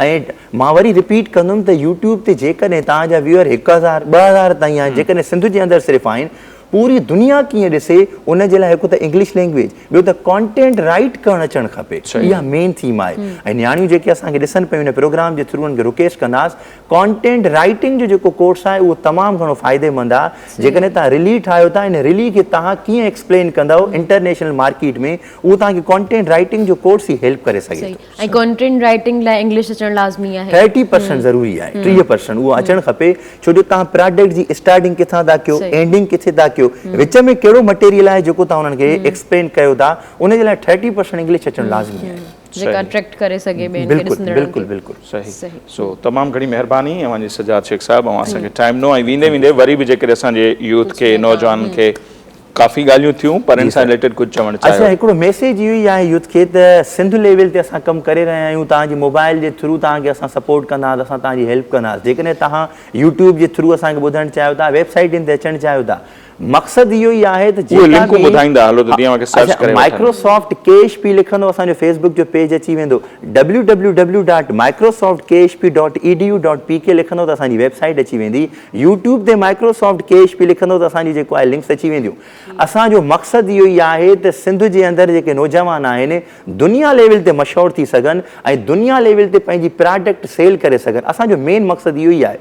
ऐं मां वरी रिपीट कंदुमि त यूट्यूब ते जेकॾहिं तव्हांजा व्यूअर 1,000 2,000 ताईं आहिनि जेकॾहिं सिंध जे अंदरि सिर्फ़ु आहिनि पूरी दुनिया कीअं ॾिसे उन जे लाइ हिकु त इंग्लिश लैंग्वेज ॿियो त कॉन्टेंट राइट करणु अचणु खपे इहा मेन थीम आहे ऐं न्याणियूं जेके असांखे ॾिसनि पियूं हिन प्रोग्राम जे थ्रू उन्हनि खे रिक्वेस्ट कंदासीं कॉन्टेंट राइटिंग जो जेको कोर्स आहे उहो तमामु घणो फ़ाइदेमंद आहे जेकॾहिं तव्हां रिली ठाहियो था इन रिली खे तव्हां कीअं एक्सप्लेन कंदव इंटरनेशनल मार्केट में उहो तव्हांखे कॉन्टेंट राइटिंग जो कोर्स ई हेल्प करे सघे ऐं कॉन्टेंट राइटिंग लाइ इंग्लिश अचणु लाज़मी आहे 30% ज़रूरी आहे 30% उहो अचणु खपे छो जो तव्हां प्रोडक्ट जी स्टार्टिंग किथां था कयो एंडिंग किथे था कयो विच में कहिड़ो मटेरियल आहे जेको तव्हां उन्हनि खे एक्सप्लेन कयो था उन जे लाइ 30% इंग्लिश अचणु लाज़मी आहे जेका अट्रैक्ट करे सघे बिल्कुलु सही सो तमामु घणी महिरबानी अवांजी सजाद शेख साहिबु ऐं असांखे टाइम नो ऐं वेंदे वेंदे वरी बि जेकॾहिं असांजे यूथ खे नौजवाननि खे काफ़ी ॻाल्हियूं थियूं पर इन सां रिलेटेड कुझु चवणु चाहियो अच्छा हिकिड़ो मैसेज इहो ई आहे यूथ खे त सिंध लेवल ते असां कमु करे रहिया आहियूं तव्हांजी मोबाइल जे थ्रू तव्हांखे असां सपोर्ट कंदासीं असां तव्हांजी हेल्प कंदासीं जेकॾहिं तव्हां यूट्यूब जे थ्रू असांखे ॿुधणु चाहियो था वेबसाइटनि ते अचणु चाहियो था मक़सदु इहो ई आहे त माइक्रोसॉफ्ट KHP लिखंदो असांजो फेसबुक जो पेज अची वेंदो www.microsoft.khp.edu.pk लिखंदो त असांजी वेबसाइट अची वेंदी यूट्यूब ते माइक्रोसॉफ्ट KHP लिखंदो त असांजी जेको आहे लिंक्स अची वेंदियूं असांजो मक़सदु इहो ई आहे त सिंध जे अंदरि जेके नौजवान आहिनि दुनिया लेवल ते मशहूरु थी सघनि ऐं दुनिया लेवल ते पंहिंजी प्रोडक्ट सेल करे सघनि असांजो मेन मक़सदु इहो ई आहे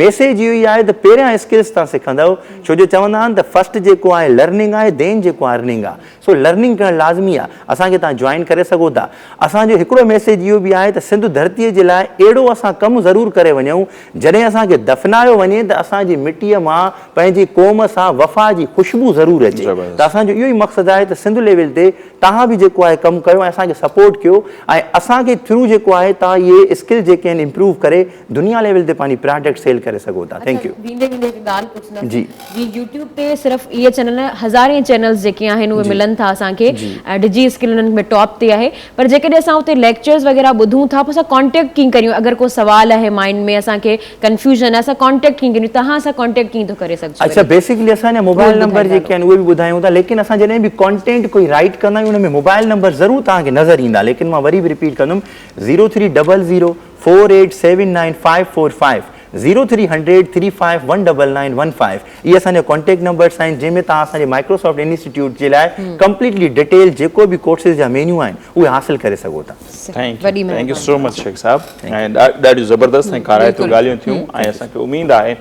मैसेज इहो ई आहे त पहिरियां स्किल्स तव्हां सिखंदव छो जो चवंदा आहिनि त फर्स्ट जेको आहे लर्निंग आहे, देन जेको अर्निंग आहे। सो लर्निंग करणु लाज़मी आहे, असांखे तव्हां जॉइन करे सघो था। असांजो हिकिड़ो मैसेज इहो बि आहे त सिंधु धरतीअ जे लाइ अहिड़ो असां कमु ज़रूरु करे वञूं, जॾहिं असांखे दफ़नायो वञे त असांजी मिटीअ मां पंहिंजी क़ौम सां वफ़ा जी ख़ुशबू ज़रूरु अचे। त असांजो इहो ई मक़सदु आहे त सिंधु लेवल ते तव्हां बि जेको आहे कमु कयो ऐं असांखे सपोर्ट कयो, ऐं असांखे थ्रू जेको आहे तव्हां इहे स्किल जेके आहिनि इम्प्रूव करे दुनिया लेवल ते पंहिंजी प्रोडक्ट सेल करे सघो था। Thank U. वेंदे वेंदे हिकु ॻाल्हि पुछंदमि जी यूट्यूब ते सिर्फ़ु इहे चैनल हज़ारे चैनल्स जेके आहिनि उहे मिलनि था असांखे, डिजी स्किल उन्हनि में टॉप ते आहे, पर जेकॾहिं असां उते लेक्चर्स वग़ैरह ॿुधूं था पोइ असां कॉन्टेक्ट कीअं करियूं? अगरि को सवाल आहे माइंड में, असांखे कंफ्यूजन आहे, असां कॉन्टेक्ट कीअं करियूं? तव्हां सां कॉन्टेक्ट कीअं थो करे सघिजो? अच्छा, बेसिकली असांजा मोबाइल नंबर जेके आहिनि उहे बि ॿुधायूं था, लेकिन असां जॾहिं बि कॉन्टेंट कोई राइट कंदा आहियूं उन में मोबाइल नंबर ज़रूरु तव्हांखे नज़र ईंदा, लेकिन मां वरी बि रिपीट कंदुमि 030048799545 030035199915। इहे असांजा कॉन्टेक्ट नंबर्स आहिनि जंहिंमें तव्हां असांजे माइक्रोसॉफ्ट इंस्टीट्यूट जे लाइ कंप्लीटली डिटेल जेको बि कोर्सिस जा मेन्यू आहिनि उहे हासिल करे सघो था। Thank you so much Sheikh साहब, ऐं ॾाढियूं ज़बरदस्त ऐं काराइतियूं ॻाल्हियूं थियूं, ऐं असांखे उमेदु आहे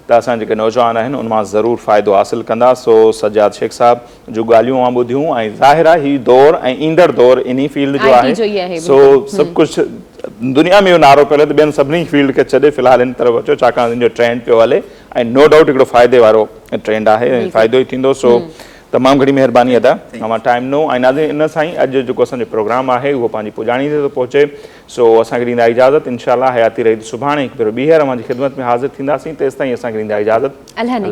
त असां जेके नौजवान आहिनि उन मां ज़रूरु फ़ाइदो हासिल कंदा। सो सजाद शेख साहब जो ॻाल्हियूं मां ॿुधियूं, ऐं ज़ाहिर आहे हीउ दौर ऐं ईंदड़ दौर इन फील्ड जो आहे, सो सभु कुझु दुनिया में इहो नारो पियो हले त ॿियनि सभिनी फील्ड खे छॾे फ़िलहाल इन तरफ़ अचो, छाकाणि हिन जो ट्रेंड पियो हले ऐं नो डाउट हिकिड़ो फ़ाइदे वारो ट्रेंड आहे, फ़ाइदो ई थींदो। सो तमामु घणी महिरबानी अदा, मां टाइम नो ऐं नाज़रीन इन सां ई अॼु जेको असांजो प्रोग्राम आहे उहो पंहिंजी पुॼाणी ते थो पहुचे। सो असांखे ॾींदा इजाज़त, इंशाअल्लाह हयाती रही सुभाणे हिकु भेरो ॿीहर अव्हांजी ख़िदमत में हाज़िर थींदासीं, तेसिताईं असांखे ॾींदा इजाज़त। अल्लाह ने